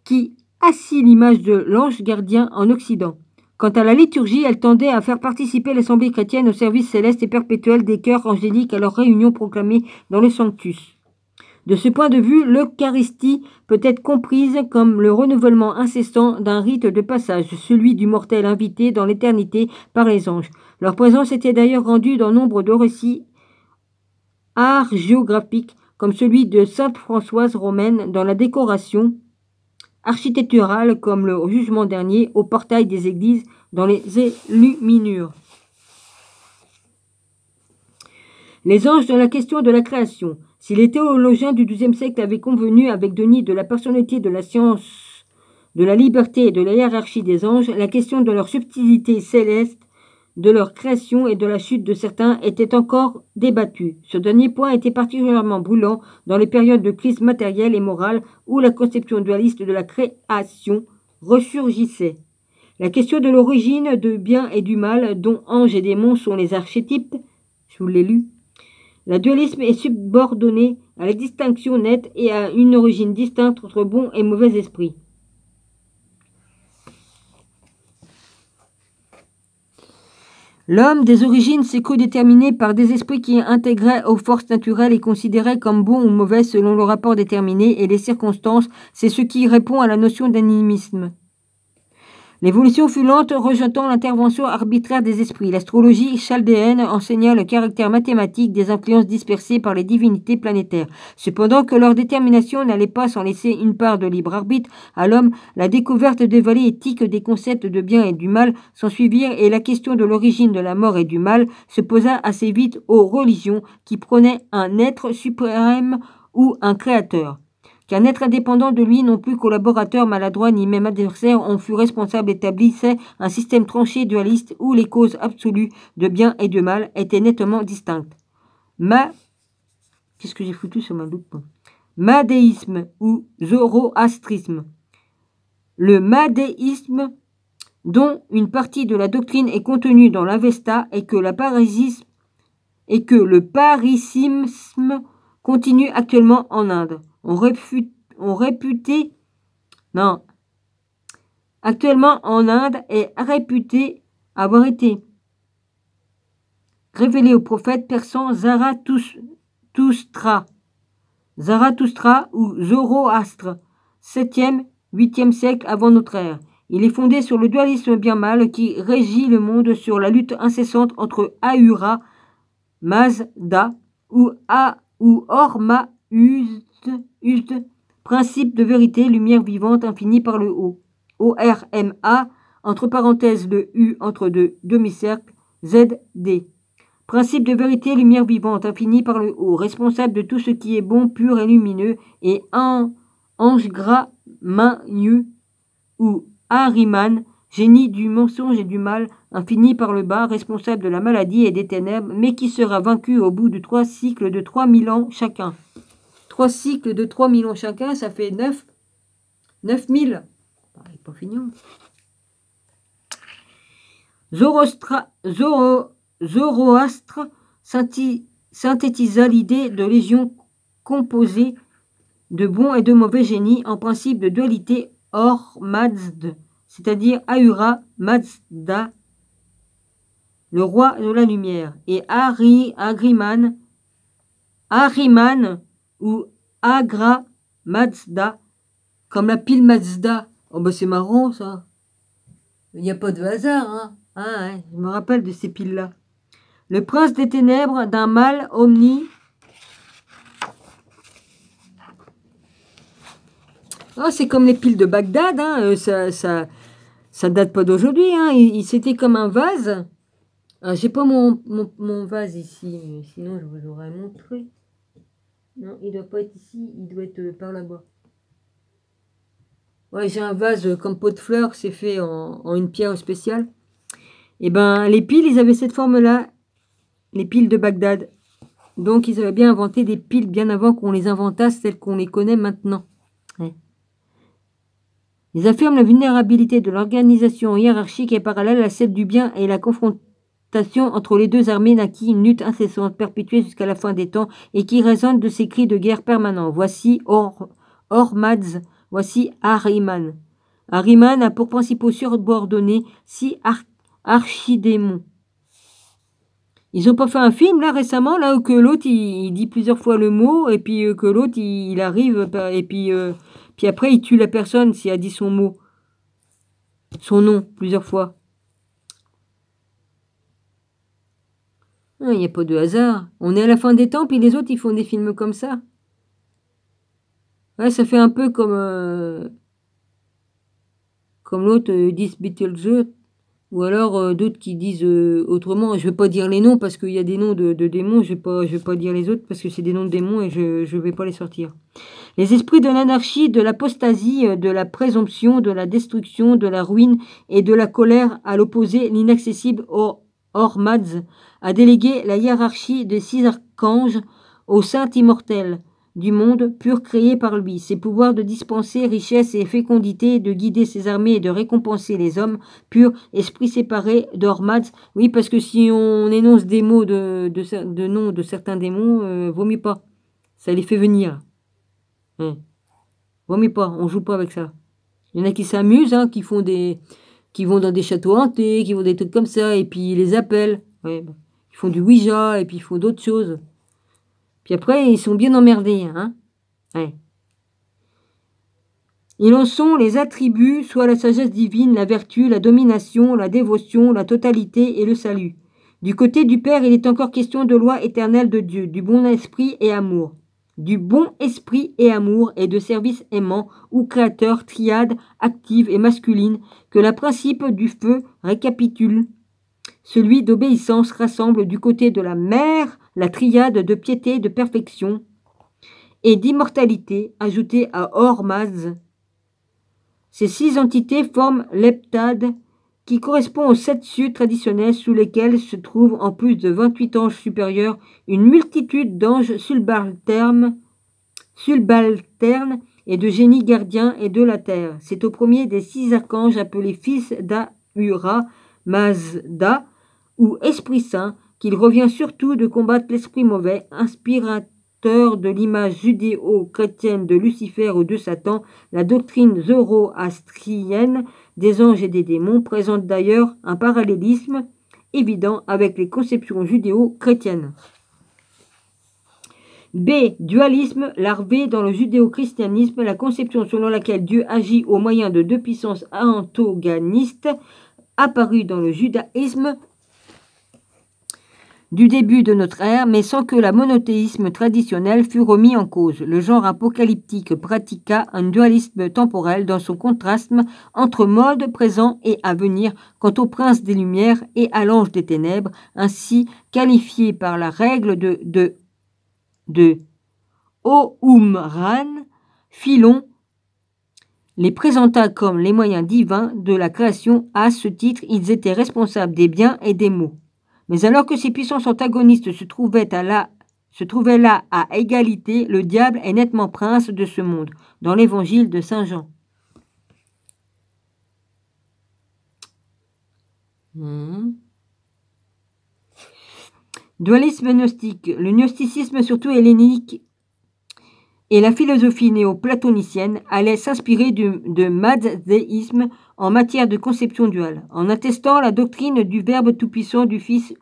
qui assit l'image de l'ange gardien en Occident. Quant à la liturgie, elle tendait à faire participer l'assemblée chrétienne au service céleste et perpétuel des chœurs angéliques à leur réunion proclamée dans le Sanctus. De ce point de vue, l'Eucharistie peut être comprise comme le renouvellement incessant d'un rite de passage, celui du mortel invité dans l'éternité par les anges. Leur présence était d'ailleurs rendue dans nombre de récits hagiographiques, comme celui de sainte Françoise romaine dans la décoration architecturales comme le jugement dernier au portail des églises dans les Illuminures. Les anges dans la question de la création. Si les théologiens du XIIe siècle avaient convenu avec Denis de la personnalité de la science, de la liberté et de la hiérarchie des anges, la question de leur subtilité céleste, de leur création et de la chute de certains était encore débattue. Ce dernier point était particulièrement brûlant dans les périodes de crise matérielle et morale où la conception dualiste de la création ressurgissait. La question de l'origine du bien et du mal, dont anges et démons sont les archétypes, je vous l'ai lu, le dualisme est subordonné à la distinction nette et à une origine distincte entre bon et mauvais esprit. L'homme des origines s'est codéterminé par des esprits qui intégraient aux forces naturelles et considéraient comme bons ou mauvais selon le rapport déterminé et les circonstances, c'est ce qui répond à la notion d'animisme. L'évolution fut lente, rejetant l'intervention arbitraire des esprits. L'astrologie chaldéenne enseigna le caractère mathématique des influences dispersées par les divinités planétaires. Cependant que leur détermination n'allait pas sans laisser une part de libre arbitre à l'homme, la découverte des valeurs éthiques des concepts de bien et du mal s'ensuivirent et la question de l'origine de la mort et du mal se posa assez vite aux religions qui prônaient un être suprême ou un créateur. Qu'un être indépendant de lui, non plus collaborateur, maladroit, ni même adversaire, en fut responsable, établissait un système tranché dualiste où les causes absolues de bien et de mal étaient nettement distinctes. Qu'est-ce que j'ai foutu sur ma loupe? Madéisme ou zoroastrisme. Le madéisme, dont une partie de la doctrine est contenue dans l'Avesta, et que le parisimisme continue actuellement en Inde. Actuellement en Inde est réputé avoir été révélé au prophète persan Zarathustra ou Zoroastre, 7e, 8e siècle avant notre ère. Il est fondé sur le dualisme bien-mal qui régit le monde sur la lutte incessante entre Ahura Mazda ou Orma principe de vérité, lumière vivante infinie par le haut. ORMA, entre parenthèses le U entre deux demi-cercles, ZD. Principe de vérité, lumière vivante infinie par le haut, responsable de tout ce qui est bon, pur et lumineux, et ange gras, main-yeux, ou Ahriman, génie du mensonge et du mal, infini par le bas, responsable de la maladie et des ténèbres, mais qui sera vaincu au bout de 3 cycles de 3000 ans chacun. 3 cycles de 3000 ans chacun, ça fait 9000. Pas fini. Zoroastre synthétisa l'idée de légion composée de bons et de mauvais génies en principe de dualité Or-Mazd, c'est-à-dire Ahura Mazda, le roi de la lumière, et Ahriman ou Agra Mazda, comme la pile Mazda. Oh bah c'est marrant ça. Il n'y a pas de hasard, hein. Ah, ouais, je me rappelle de ces piles-là. Le prince des ténèbres d'un mal omni. Oh, c'est comme les piles de Bagdad, hein. Ça date pas d'aujourd'hui, hein. C'était comme un vase. J'ai pas mon vase ici, sinon je vous aurais montré. Non, il doit pas être ici, il doit être par là-bas. Ouais, j'ai un vase comme pot de fleurs, c'est fait en une pierre spéciale. Et ben, les piles, ils avaient cette forme-là, les piles de Bagdad. Donc, ils avaient bien inventé des piles bien avant qu'on les inventasse, celles qu'on les connaît maintenant. Ouais. Ils affirment la vulnérabilité de l'organisation hiérarchique et parallèle à celle du bien et la confrontation entre les deux armées naquit une lutte incessante, perpétuée jusqu'à la fin des temps et qui résonne de ces cris de guerre permanents. Voici Ormazd, voici Ahriman. Ahriman a pour principaux subordonnés 6 archidémons. Ils n'ont pas fait un film là récemment, là où que l'autre il dit plusieurs fois le mot, et puis que l'autre il arrive, et puis après il tue la personne s'il a dit son mot, son nom plusieurs fois. Il n'y a pas de hasard. On est à la fin des temps, puis les autres ils font des films comme ça. Ouais, ça fait un peu comme comme l'autre disent Beetlejuice, ou alors d'autres qui disent autrement. Je ne vais pas dire les noms parce qu'il y a des noms de démons, je vais pas dire les autres parce que c'est des noms de démons et je ne vais pas les sortir. Les esprits de l'anarchie, de l'apostasie, de la présomption, de la destruction, de la ruine et de la colère, à l'opposé, l'inaccessible Ormazd a délégué la hiérarchie des 6 archanges aux saints immortels du monde pur créé par lui. Ses pouvoirs de dispenser richesse et fécondité, de guider ses armées et de récompenser les hommes purs, esprits séparés d'Ormazd. Oui, parce que si on énonce des mots de noms de certains démons, vaut mieux pas. Ça les fait venir. Vaut mieux pas, on joue pas avec ça. Il y en a qui s'amusent, hein, qui vont dans des châteaux hantés, qui font des trucs comme ça, et puis ils les appellent. Ouais, bah. Ils font du Ouija, et puis ils font d'autres choses. Puis après, ils sont bien emmerdés, hein. Ouais. Ils en sont les attributs, soit la sagesse divine, la vertu, la domination, la dévotion, la totalité et le salut. Du côté du Père, il est encore question de loi éternelle de Dieu, du bon esprit et amour. Du bon esprit et amour et de service aimant ou créateur, triade, active et masculine, que la principe du feu récapitule. Celui d'obéissance rassemble du côté de la mère la triade de piété, de perfection et d'immortalité ajoutée à Ormazd. Ces 6 entités forment l'heptade qui correspond aux 7 cieux traditionnels sous lesquels se trouvent en plus de 28 anges supérieurs une multitude d'anges subalternes et de génies gardiens et de la terre. C'est au premier des 6 archanges appelés fils d'Ahura Mazda ou Esprit Saint qu'il revient surtout de combattre l'esprit mauvais, inspirateur de l'image judéo-chrétienne de Lucifer ou de Satan. La doctrine zoroastrienne des anges et des démons présente d'ailleurs un parallélisme évident avec les conceptions judéo-chrétiennes. B. Dualisme larvé dans le judéo-christianisme, la conception selon laquelle Dieu agit au moyen de 2 puissances antagonistes apparues dans le judaïsme du début de notre ère, mais sans que le monothéisme traditionnel fût remis en cause. Le genre apocalyptique pratiqua un dualisme temporel dans son contraste entre mode présent et à venir quant au prince des lumières et à l'ange des ténèbres, ainsi qualifié par la règle de O'Umran, Philon les présenta comme les moyens divins de la création. À ce titre, ils étaient responsables des biens et des maux. Mais alors que ces puissances antagonistes se trouvaient là à égalité, le diable est nettement prince de ce monde, dans l'évangile de Saint Jean. Dualisme gnostique. Le gnosticisme, surtout hellénique, et la philosophie néo-platonicienne allaient s'inspirer de mazdéisme en matière de conception duale, en attestant la doctrine du Verbe tout-puissant du Fils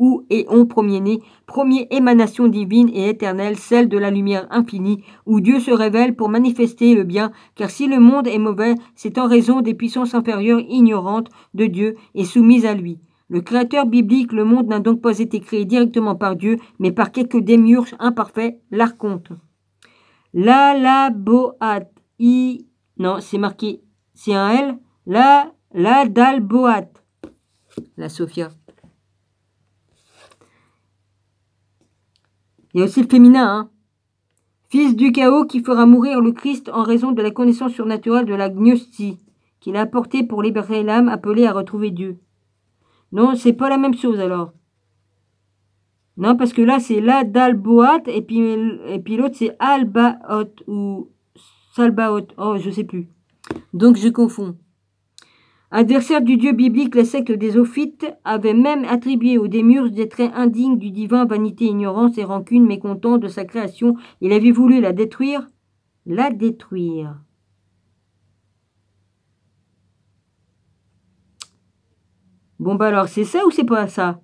ou éon premier-né, première émanation divine et éternelle, celle de la lumière infinie, où Dieu se révèle pour manifester le bien, car si le monde est mauvais, c'est en raison des puissances inférieures ignorantes de Dieu et soumises à lui. Le créateur biblique, le monde n'a donc pas été créé directement par Dieu, mais par quelques démiurges imparfaits, l'archonte. La boat i non, c'est marqué, c'est un L. La dalboat. La Sophia. Il y a aussi le féminin, hein. Fils du chaos qui fera mourir le Christ en raison de la connaissance surnaturelle de la gnostie qu'il a apportée pour libérer l'âme appelée à retrouver Dieu. Non, c'est pas la même chose alors. Non, parce que là c'est la dalboat et puis l'autre c'est albaot ou salbaot. Oh, je sais plus. Donc je confonds. Adversaire du dieu biblique, la secte des Ophites avait même attribué aux démiurges des traits indignes du divin, vanité, ignorance et rancune, mécontent de sa création. Il avait voulu la détruire. La détruire. Bon bah alors c'est ça ou c'est pas ça?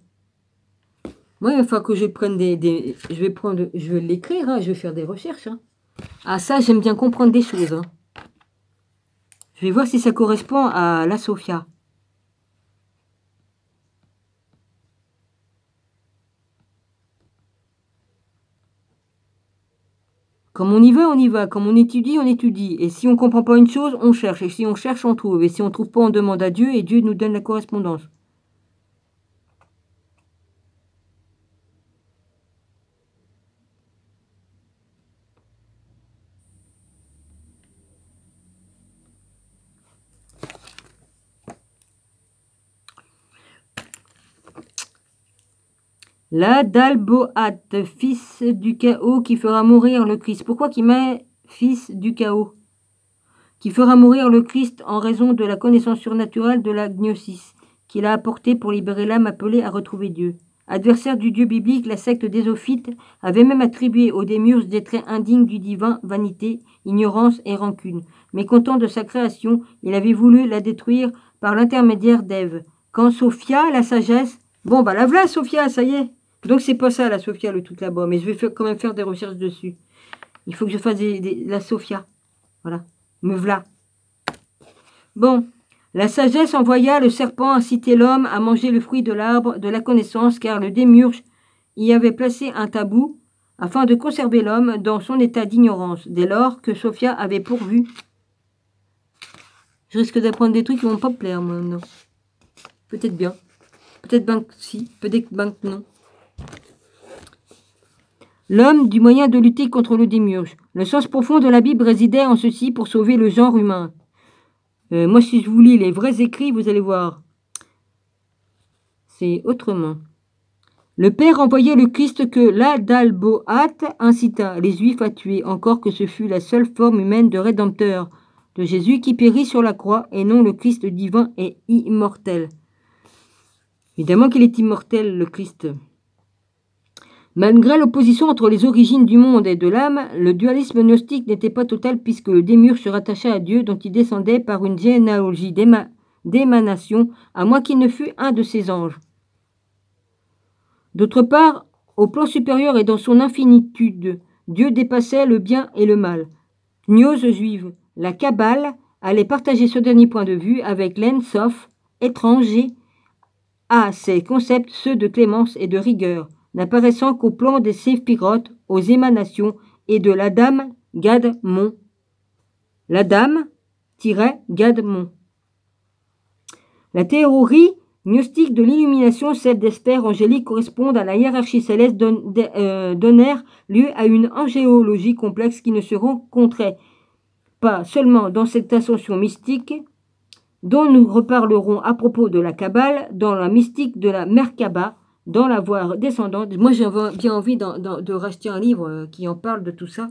Moi il va falloir que je prenne je vais l'écrire, hein, je vais faire des recherches. Hein. Ah ça j'aime bien comprendre des choses. Hein. Je vais voir si ça correspond à la Sophia. Comme on y va, on y va. Comme on étudie, on étudie. Et si on ne comprend pas une chose, on cherche. Et si on cherche, on trouve. Et si on ne trouve pas, on demande à Dieu et Dieu nous donne la correspondance. La Dalboate, fils du chaos qui fera mourir le Christ. Pourquoi qu'il met fils du chaos? Qui fera mourir le Christ en raison de la connaissance surnaturelle de la gnosis qu'il a apportée pour libérer l'âme appelée à retrouver Dieu. Adversaire du Dieu biblique, la secte des Ophites avait même attribué aux démiurges des traits indignes du divin, vanité, ignorance et rancune. Mécontent de sa création, il avait voulu la détruire par l'intermédiaire d'Ève. Quand Sophia, la sagesse... Bon, bah la voilà, Sophia, ça y est. Donc c'est pas ça, la Sophia, le truc là-bas. Mais je vais quand même faire des recherches dessus. Il faut que je fasse la Sophia. Voilà. Me v'là. Bon. La sagesse envoya le serpent inciter l'homme à manger le fruit de l'arbre de la connaissance, car le démiurge y avait placé un tabou afin de conserver l'homme dans son état d'ignorance, dès lors que Sophia avait pourvu. Je risque d'apprendre des trucs qui vont pas me plaire, moi, non. Peut-être bien. Peut-être bien que si, peut-être bien que non. L'homme du moyen de lutter contre le démiurge. Le sens profond de la Bible résidait en ceci pour sauver le genre humain. Moi, si je vous lis les vrais écrits, vous allez voir. C'est autrement. Le Père envoyait le Christ que l'Adalboate incita les Juifs à tuer, encore que ce fut la seule forme humaine de Rédempteur de Jésus qui périt sur la croix, et non le Christ divin et immortel. Évidemment qu'il est immortel, le Christ. Malgré l'opposition entre les origines du monde et de l'âme, le dualisme gnostique n'était pas total puisque le démiurge se rattachait à Dieu dont il descendait par une généalogie d'émanation, à moins qu'il ne fût un de ses anges. D'autre part, au plan supérieur et dans son infinitude, Dieu dépassait le bien et le mal. Gnose juive, la Kabbale allait partager ce dernier point de vue avec l'En-Sof, étranger à ces concepts, ceux de clémence et de rigueur, n'apparaissant qu'au plan des séphirotes, aux émanations et de l'Adam Gadmon. L'Adam-Gadmon. La théorie gnostique de l'illumination, celle des sphères angéliques, correspondent à la hiérarchie céleste, donnèrent lieu à une angéologie complexe qui ne se rencontrait pas seulement dans cette ascension mystique, dont nous reparlerons à propos de la Kabbale, dans la mystique de la Merkaba, dans la voie descendante. Moi, j'ai bien envie de racheter un livre qui en parle de tout ça.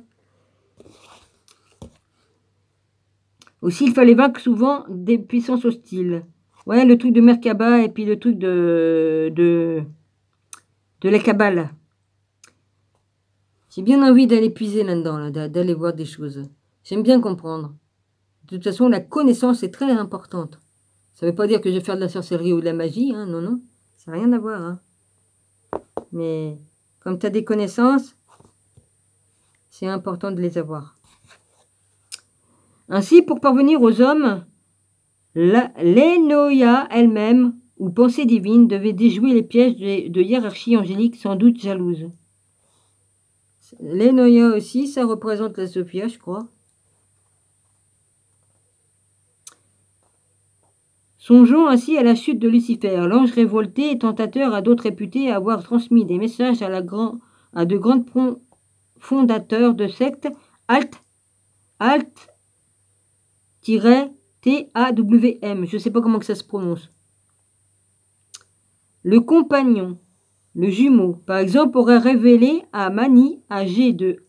Aussi, il fallait vaincre souvent des puissances hostiles. Ouais, le truc de Merkaba et puis le truc de la Kabbale. J'ai bien envie d'aller puiser là-dedans, là, d'aller voir des choses. J'aime bien comprendre. De toute façon, la connaissance est très importante. Ça ne veut pas dire que je vais faire de la sorcellerie ou de la magie, hein, non, non. Ça n'a rien à voir. Hein. Mais comme tu as des connaissances, c'est important de les avoir. Ainsi, pour parvenir aux hommes, l'Enoïa elle-même, ou pensée divine, devait déjouer les pièges de hiérarchie angélique, sans doute jalouse. L'Enoïa aussi, ça représente la Sophia, je crois. Songeons ainsi à la chute de Lucifer, l'ange révolté et tentateur à d'autres réputés avoir transmis des messages à de grands fondateurs de sectes, Alt-TAWM, je ne sais pas comment que ça se prononce. Le compagnon, le jumeau, par exemple, aurait révélé à Mani, âgé de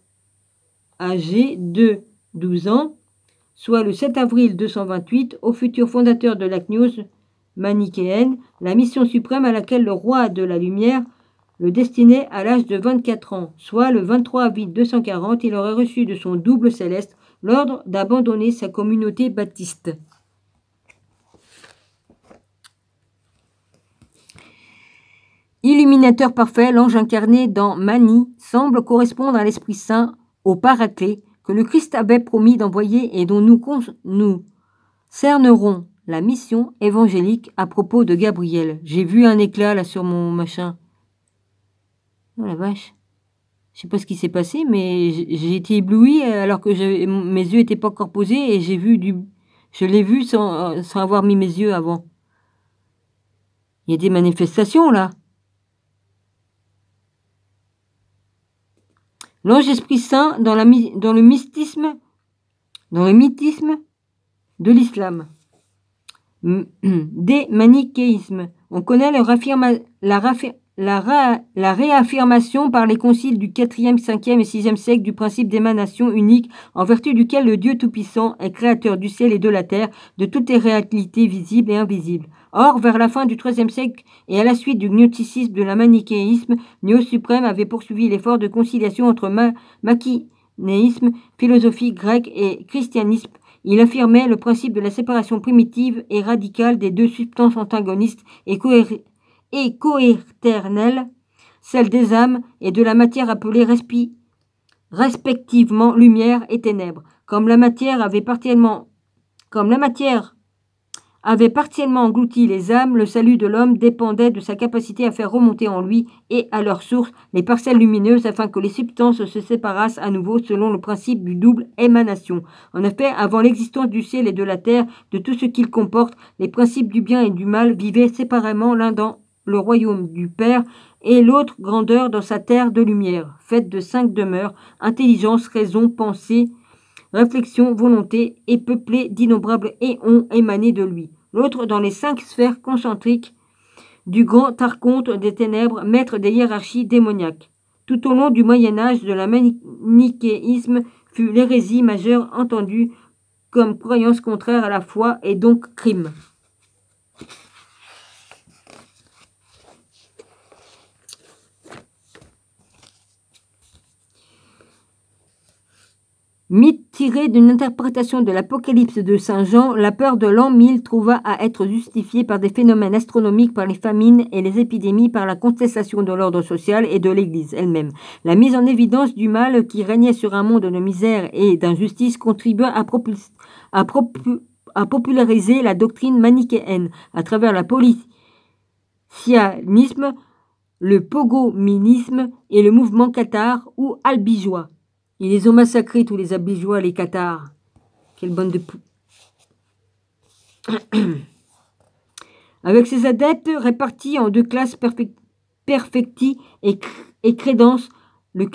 12 ans, soit le 7 avril 228, au futur fondateur de la gnose manichéenne, la mission suprême à laquelle le roi de la lumière le destinait à l'âge de 24 ans, soit le 23 avril 240, il aurait reçu de son double céleste l'ordre d'abandonner sa communauté baptiste. Illuminateur parfait, l'ange incarné dans Mani semble correspondre à l'Esprit Saint, au Paraclet, que le Christ avait promis d'envoyer et dont nous cernerons la mission évangélique à propos de Gabriel. J'ai vu un éclat là sur mon machin. Oh la vache. Je sais pas ce qui s'est passé, mais j'ai été éblouie alors que mes yeux étaient pas encore posés et je l'ai vu sans avoir mis mes yeux avant. Il y a des manifestations là. L'ange Esprit Saint dans le mythisme de l'islam. Des manichéismes. On connaît la réaffirmation par les conciles du 4e, 5e et 6e siècle du principe d'émanation unique en vertu duquel le Dieu Tout-Puissant est créateur du ciel et de la terre, de toutes les réalités visibles et invisibles. Or, vers la fin du XIIIe siècle et à la suite du gnosticisme de la manichéisme, Néo suprême avait poursuivi l'effort de conciliation entre machinéisme, philosophie grecque et christianisme. Il affirmait le principe de la séparation primitive et radicale des deux substances antagonistes et coéternelles, celle des âmes et de la matière appelée respectivement lumière et ténèbres. Comme la matière avait partiellement englouti les âmes, le salut de l'homme dépendait de sa capacité à faire remonter en lui et à leur source les parcelles lumineuses afin que les substances se séparassent à nouveau selon le principe du double émanation. En effet, avant l'existence du ciel et de la terre, de tout ce qu'il comporte, les principes du bien et du mal vivaient séparément, l'un dans le royaume du Père et l'autre grandeur dans sa terre de lumière, faite de 5 demeures, intelligence, raison, pensée, réflexion, volonté, et peuplée d'innombrables éons émanés de lui. L'autre dans les 5 sphères concentriques du grand archonte des ténèbres, maître des hiérarchies démoniaques. Tout au long du Moyen-Âge, de la manichéisme fut l'hérésie majeure entendue comme croyance contraire à la foi et donc crime. Mythe tiré d'une interprétation de l'Apocalypse de Saint Jean, la peur de l'an 1000 trouva à être justifiée par des phénomènes astronomiques, par les famines et les épidémies, par la contestation de l'ordre social et de l'Église elle-même. La mise en évidence du mal qui régnait sur un monde de misère et d'injustice contribua à populariser la doctrine manichéenne à travers la polythéisme, le pogominisme et le mouvement cathare ou albigeois. Ils les ont massacrés, tous les albigeois, les cathares. Quelle bande de poux. Avec ses adeptes répartis en 2 classes perfecti et crédence, le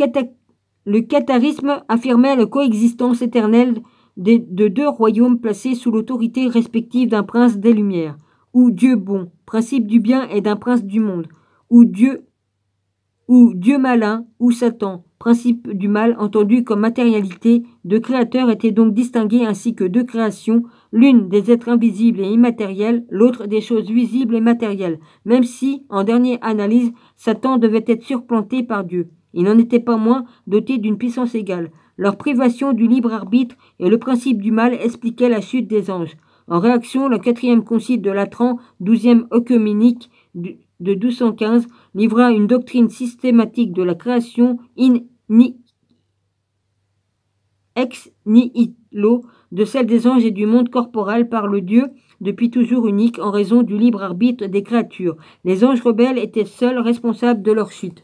catharisme affirmait la coexistence éternelle de 2 royaumes placés sous l'autorité respective d'un prince des Lumières, ou Dieu bon, principe du bien, et d'un prince du monde, ou Dieu malin, ou Satan, principe du mal entendu comme matérialité de créateur, était donc distingué ainsi que 2 créations, l'une des êtres invisibles et immatériels, l'autre des choses visibles et matérielles, même si, en dernière analyse, Satan devait être surplanté par Dieu. Il n'en était pas moins doté d'une puissance égale. Leur privation du libre arbitre et le principe du mal expliquaient la chute des anges. En réaction, le 4e concile de Latran, 12e œcuménique de 1215, livra une doctrine systématique de la création ex nihilo, de celle des anges et du monde corporel par le Dieu depuis toujours unique en raison du libre arbitre des créatures. Les anges rebelles étaient seuls responsables de leur chute.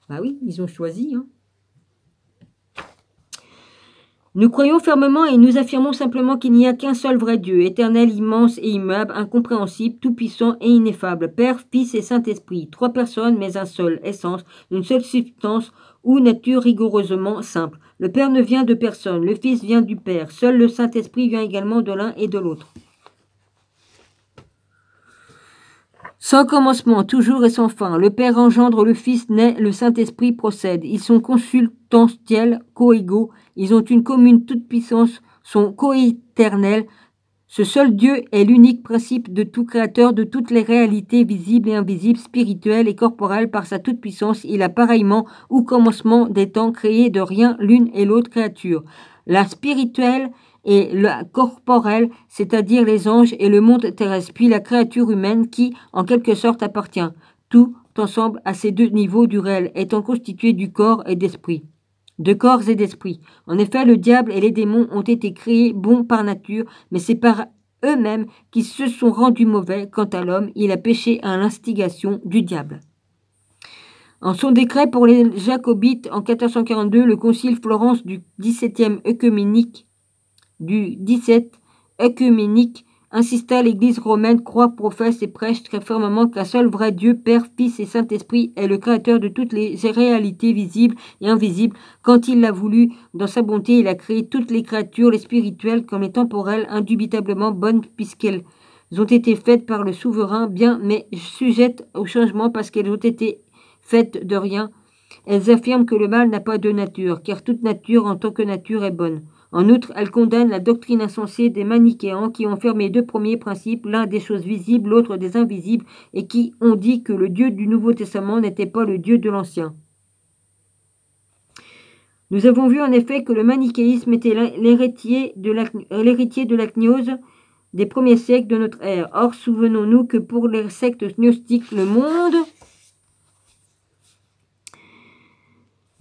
Bah oui, ils ont choisi, hein. Nous croyons fermement et nous affirmons simplement qu'il n'y a qu'un seul vrai Dieu, éternel, immense et immuable, incompréhensible, tout-puissant et ineffable, Père, Fils et Saint-Esprit, 3 personnes mais un seul, essence, une seule substance ou nature rigoureusement simple. Le Père ne vient de personne, le Fils vient du Père, seul le Saint-Esprit vient également de l'un et de l'autre. Sans commencement, toujours et sans fin, le Père engendre, le Fils naît, le Saint-Esprit procède. Ils sont consubstantiels, coégaux, ils ont une commune toute-puissance, sont coéternels. Ce seul Dieu est l'unique principe de tout créateur, de toutes les réalités visibles et invisibles, spirituelles et corporelles. Par sa toute-puissance, il a pareillement, au commencement des temps, créé de rien l'une et l'autre créature. La spirituelle et la corporelle, c'est-à-dire les anges et le monde terrestre, puis la créature humaine qui, en quelque sorte, appartient. Tout ensemble à ces 2 niveaux du réel, étant constitué du corps et d'esprit. De corps et d'esprit. En effet, le diable et les démons ont été créés bons par nature, mais c'est par eux-mêmes qu'ils se sont rendus mauvais. Quant à l'homme, il a péché à l'instigation du diable. En son décret pour les Jacobites en 1442, le concile Florence du 17e œcuménique insista l'Église romaine croit, professe et prêche très fermement qu'un seul vrai Dieu, Père, Fils et Saint-Esprit est le créateur de toutes les réalités visibles et invisibles. Quand il l'a voulu, dans sa bonté, il a créé toutes les créatures, les spirituelles comme les temporelles, indubitablement bonnes puisqu'elles ont été faites par le souverain bien, mais sujettes au changement parce qu'elles ont été faites de rien. Elles affirment que le mal n'a pas de nature, car toute nature en tant que nature est bonne. En outre, elles condamnent la doctrine insensée des manichéens qui ont fermé deux premiers principes, l'un des choses visibles, l'autre des invisibles, et qui ont dit que le Dieu du Nouveau Testament n'était pas le Dieu de l'Ancien. Nous avons vu en effet que le manichéisme était l'héritier de la gnose des premiers siècles de notre ère. Or, souvenons-nous que pour les sectes gnostiques, le monde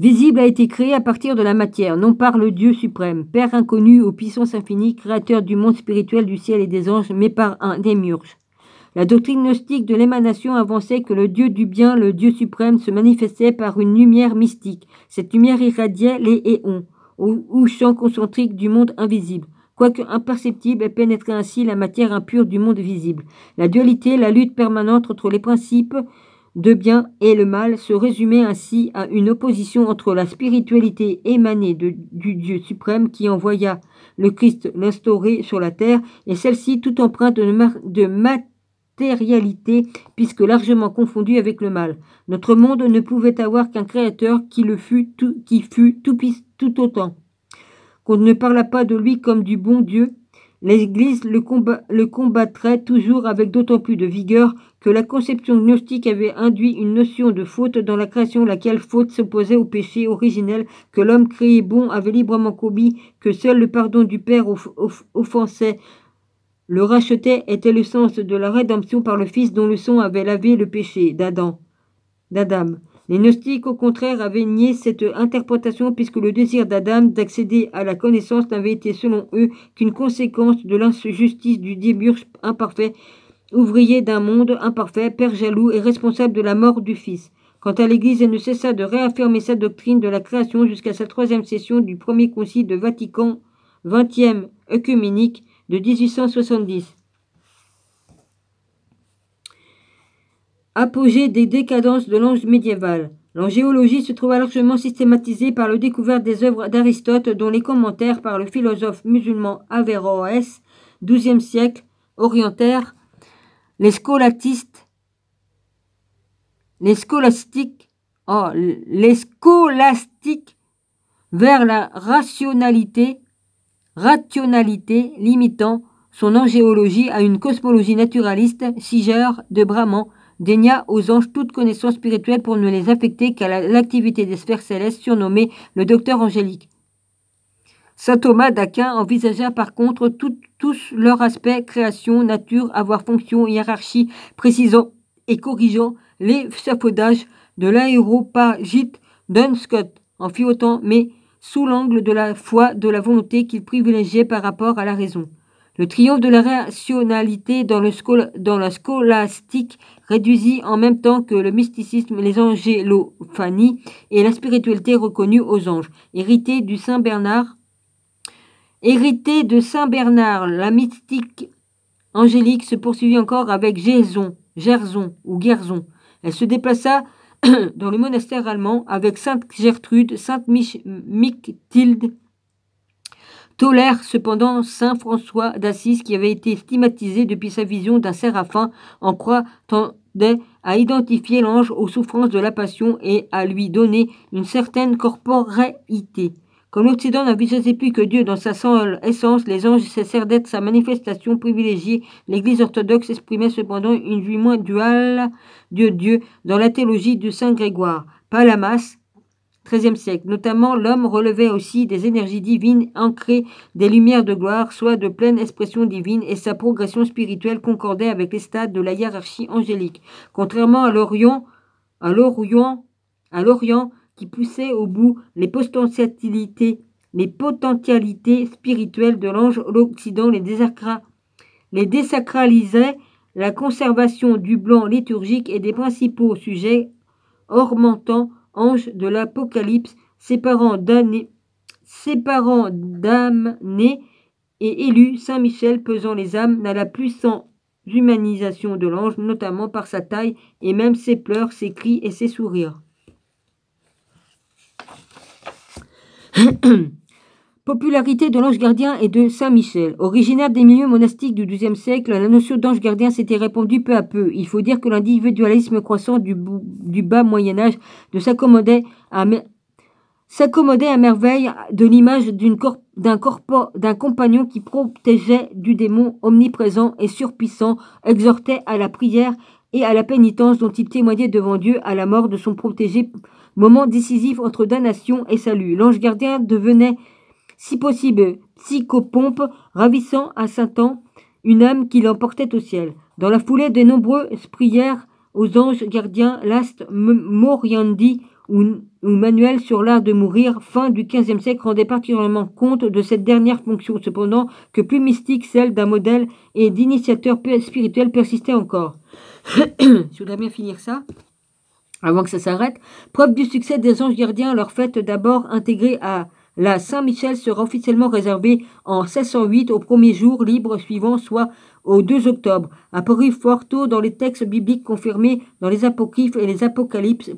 visible a été créé à partir de la matière, non par le Dieu suprême, Père inconnu aux puissances infinies, créateur du monde spirituel du ciel et des anges, mais par un démiurge. La doctrine gnostique de l'émanation avançait que le Dieu du bien, le Dieu suprême, se manifestait par une lumière mystique. Cette lumière irradiait les éons, ou champs concentriques du monde invisible. Quoique imperceptible, elle pénétrait ainsi la matière impure du monde visible. La dualité, la lutte permanente entre les principes de bien et le mal se résumait ainsi à une opposition entre la spiritualité émanée du Dieu suprême qui envoya le Christ l'instaurer sur la terre et celle-ci tout empreinte de matérialité puisque largement confondue avec le mal. Notre monde ne pouvait avoir qu'un créateur qui fut tout autant. Qu'on ne parla pas de lui comme du bon Dieu, l'Église le combattrait toujours avec d'autant plus de vigueur que la conception gnostique avait induit une notion de faute dans la création, laquelle faute s'opposait au péché originel que l'homme créé bon avait librement commis, que seul le pardon du Père offensait, le rachetait, était le sens de la rédemption par le Fils dont le sang avait lavé le péché d'Adam. Les gnostiques, au contraire, avaient nié cette interprétation puisque le désir d'Adam d'accéder à la connaissance n'avait été, selon eux, qu'une conséquence de l'injustice du démiurge imparfait, ouvrier d'un monde imparfait, père jaloux et responsable de la mort du Fils. Quant à l'Église, elle ne cessa de réaffirmer sa doctrine de la création jusqu'à sa troisième session du premier concile de Vatican, 20e œcuménique de 1870. Apogée des décadences de l'ange médiéval. L'angéologie se trouva largement systématisée par la découverte des œuvres d'Aristote, dont les commentaires par le philosophe musulman Averroès, XIIe siècle, orientèrent les scolastiques vers la rationalité limitant son angéologie à une cosmologie naturaliste. Siger de Brahman dénia aux anges toute connaissance spirituelle pour ne les affecter qu'à l'activité des sphères célestes, surnommées le docteur angélique. Saint Thomas d'Aquin envisagea par contre tous leurs aspects, création, nature, avoir fonction, hiérarchie, précisant et corrigeant l'échafaudage de l'aéropagite d'un Scott, en fit autant, mais sous l'angle de la foi, de la volonté qu'il privilégiait par rapport à la raison. Le triomphe de la rationalité dans la scolastique réduisit en même temps que le mysticisme les angélophanies et la spiritualité reconnue aux anges. Héritée de Saint Bernard, la mystique angélique se poursuivit encore avec Gerson. Elle se déplaça dans le monastère allemand avec Sainte Gertrude, Sainte Mechtilde. Tolère cependant Saint François d'Assise qui avait été stigmatisé depuis sa vision d'un séraphin en croix tendait à identifier l'ange aux souffrances de la passion et à lui donner une certaine corporéité. Comme l'Occident n'envisageait plus que Dieu dans sa seule essence, les anges cessèrent d'être sa manifestation privilégiée. L'Église orthodoxe exprimait cependant une vue moins duale de Dieu dans la théologie de Saint Grégoire. Palamas, XIIIe siècle. Notamment, l'homme relevait aussi des énergies divines ancrées des lumières de gloire, soit de pleine expression divine, et sa progression spirituelle concordait avec les stades de la hiérarchie angélique. Contrairement à l'Orient qui poussait au bout les potentialités spirituelles de l'ange, l'Occident les désacralisait. La conservation du blanc liturgique et des principaux sujets Ormentant, ange de l'Apocalypse, séparant damnés et élu, Saint Michel pesant les âmes, n'a la puissante humanisation de l'ange, notamment par sa taille et même ses pleurs, ses cris et ses sourires. Popularité de l'ange gardien et de Saint Michel. Originaire des milieux monastiques du XIIe siècle, la notion d'ange gardien s'était répandue peu à peu. Il faut dire que l'individualisme croissant du bas Moyen-Âge s'accommodait à merveille de l'image d'un compagnon qui protégeait du démon omniprésent et surpuissant, exhortait à la prière et à la pénitence dont il témoignait devant Dieu à la mort de son protégé, moment décisif entre damnation et salut. L'ange gardien devenait, si possible, psychopompe, ravissant à Satan une âme qui l'emportait au ciel. Dans la foulée des nombreuses prières aux anges gardiens, l'Ast Moriendi ou Manuel sur l'art de mourir, fin du XVe siècle, rendait particulièrement compte de cette dernière fonction, cependant que plus mystique, celle d'un modèle et d'initiateur spirituel persistait encore. Je voudrais bien finir ça, avant que ça s'arrête. Preuve du succès des anges gardiens, leur fête d'abord intégrée à la Saint-Michel sera officiellement réservée en 1608 au premier jour libre suivant, soit au 2 octobre, apparu fort tôt dans les textes bibliques confirmés dans les apocryphes et les apocalypses,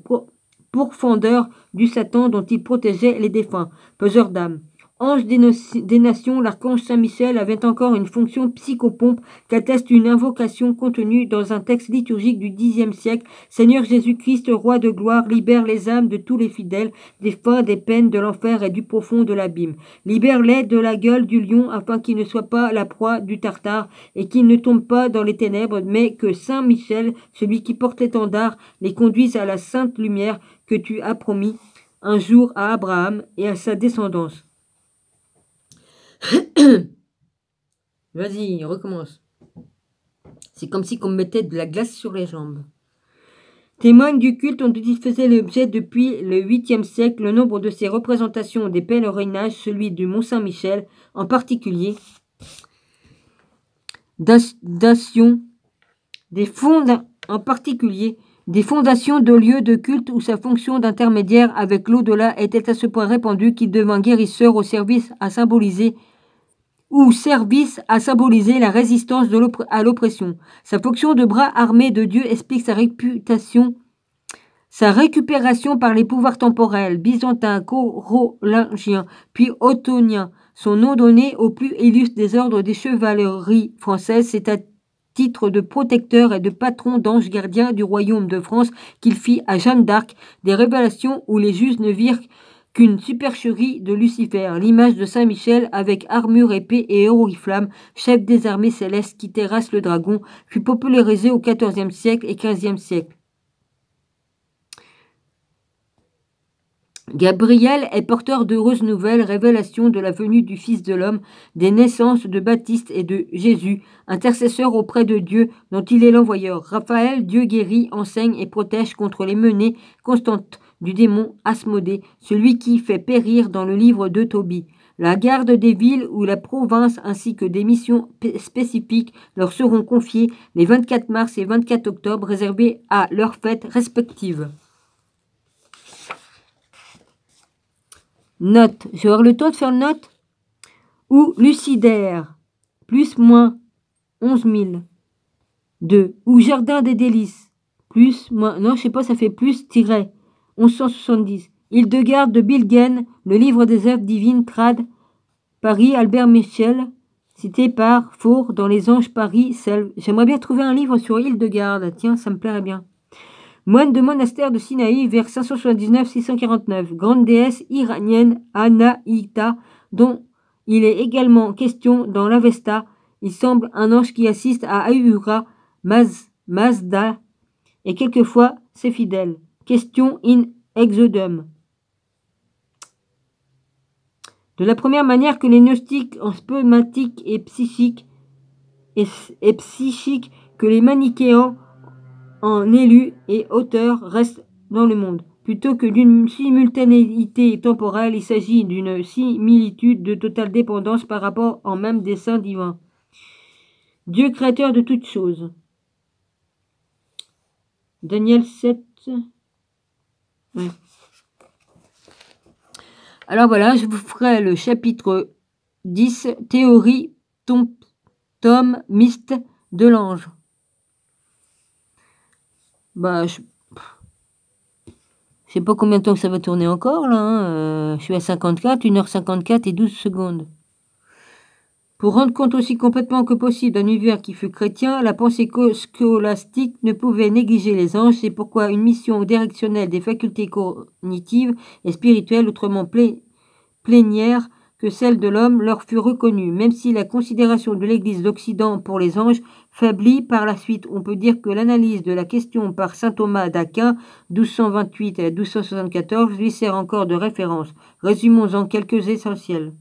pourfendeur du Satan dont il protégeait les défunts, peseur d'âmes. Ange des nations, l'archange Saint-Michel avait encore une fonction psychopompe qu'atteste une invocation contenue dans un texte liturgique du Xe siècle. Seigneur Jésus-Christ, roi de gloire, libère les âmes de tous les fidèles, des fins, des peines, de l'enfer et du profond de l'abîme. Libère-les de la gueule du lion afin qu'ils ne soient pas la proie du tartare et qu'ils ne tombent pas dans les ténèbres, mais que Saint-Michel, celui qui porte l'étendard, les conduise à la sainte lumière que tu as promis un jour à Abraham et à sa descendance. Vas-y, recommence. C'est comme si on me mettait de la glace sur les jambes. Témoigne du culte dont il faisait l'objet depuis le 8e siècle, le nombre de ses représentations des pèlerinages, celui du Mont-Saint-Michel en particulier, des fondations de lieux de culte où sa fonction d'intermédiaire avec l'au-delà était à ce point répandue qu'il devint guérisseur au service à symboliser la résistance à l'oppression. Sa fonction de bras armé de Dieu explique sa récupération par les pouvoirs temporels, byzantins, carolingiens, puis ottoniens. Son nom donné au plus illustre des ordres des chevaleries françaises, c'est à titre de protecteur et de patron d'ange gardien du royaume de France qu'il fit à Jeanne d'Arc des révélations où les juges ne virent qu'une supercherie de Lucifer, l'image de Saint-Michel avec armure, épée et oriflamme, chef des armées célestes qui terrasse le dragon, fut popularisé au XIVe siècle et XVe siècle. Gabriel est porteur d'heureuses nouvelles, révélation de la venue du Fils de l'homme, des naissances de Baptiste et de Jésus, intercesseur auprès de Dieu dont il est l'envoyeur. Raphaël, Dieu guérit, enseigne et protège contre les menées constantes du démon Asmodée, celui qui fait périr dans le livre de Tobie. La garde des villes ou la province ainsi que des missions spécifiques leur seront confiées les 24 mars et 24 octobre réservées à leurs fêtes respectives. Note, je vais avoir le temps de faire une note. Ou lucidaire, plus moins 11 000. 2. Ou jardin des délices, plus moins, non je sais pas, ça fait plus tiret 1170. Hildegarde de Bilgen, le livre des œuvres divines trad, Paris, Albert Michel, cité par Four dans Les Anges Paris, Selve. J'aimerais bien trouver un livre sur Hildegarde, tiens, ça me plairait bien. Moine de monastère de Sinaï vers 579-649, grande déesse iranienne Anaïta, dont il est également question dans l'Avesta. Il semble un ange qui assiste à Ahura Mazda et quelquefois ses fidèles. Question in Exodum. De la première manière que les gnostiques en spématique et psychique que les manichéens en élu et auteur restent dans le monde. Plutôt que d'une simultanéité temporelle, il s'agit d'une similitude de totale dépendance par rapport en même dessein divin. Dieu créateur de toutes choses. Daniel 7, Oui. Alors voilà, je vous ferai le chapitre 10, théorie tome mixte de l'ange. Bah, je sais pas combien de temps que ça va tourner encore, là. Hein. Je suis à 54, 1h54 et 12 secondes. Pour rendre compte aussi complètement que possible d'un univers qui fut chrétien, la pensée scolastique ne pouvait négliger les anges. C'est pourquoi une mission directionnelle des facultés cognitives et spirituelles, autrement plénière que celle de l'homme, leur fut reconnue. Même si la considération de l'Église d'Occident pour les anges faiblit par la suite, on peut dire que l'analyse de la question par saint Thomas d'Aquin, 1228 à 1274, lui sert encore de référence. Résumons-en quelques essentiels.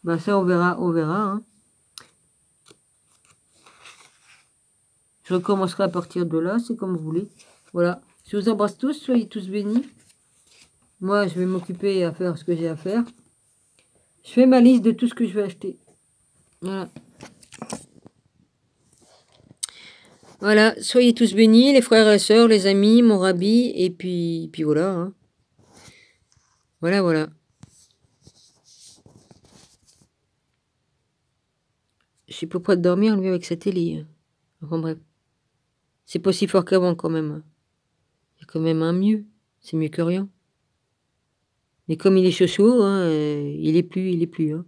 Ben ça, on verra. Hein. Je recommencerai à partir de là, c'est comme vous voulez. Voilà. Je vous embrasse tous, soyez tous bénis. Moi, je vais m'occuper à faire ce que j'ai à faire. Je fais ma liste de tout ce que je vais acheter. Voilà. Voilà, soyez tous bénis, les frères et sœurs, les amis, mon rabbi, et puis voilà. Hein. Voilà. Je suis pas prêt de dormir, lui, avec sa télé. Enfin bref. C'est pas si fort qu'avant, quand même. Il y a quand même un mieux. C'est mieux que rien. Mais comme il est chaud, hein, il est plus. Hein.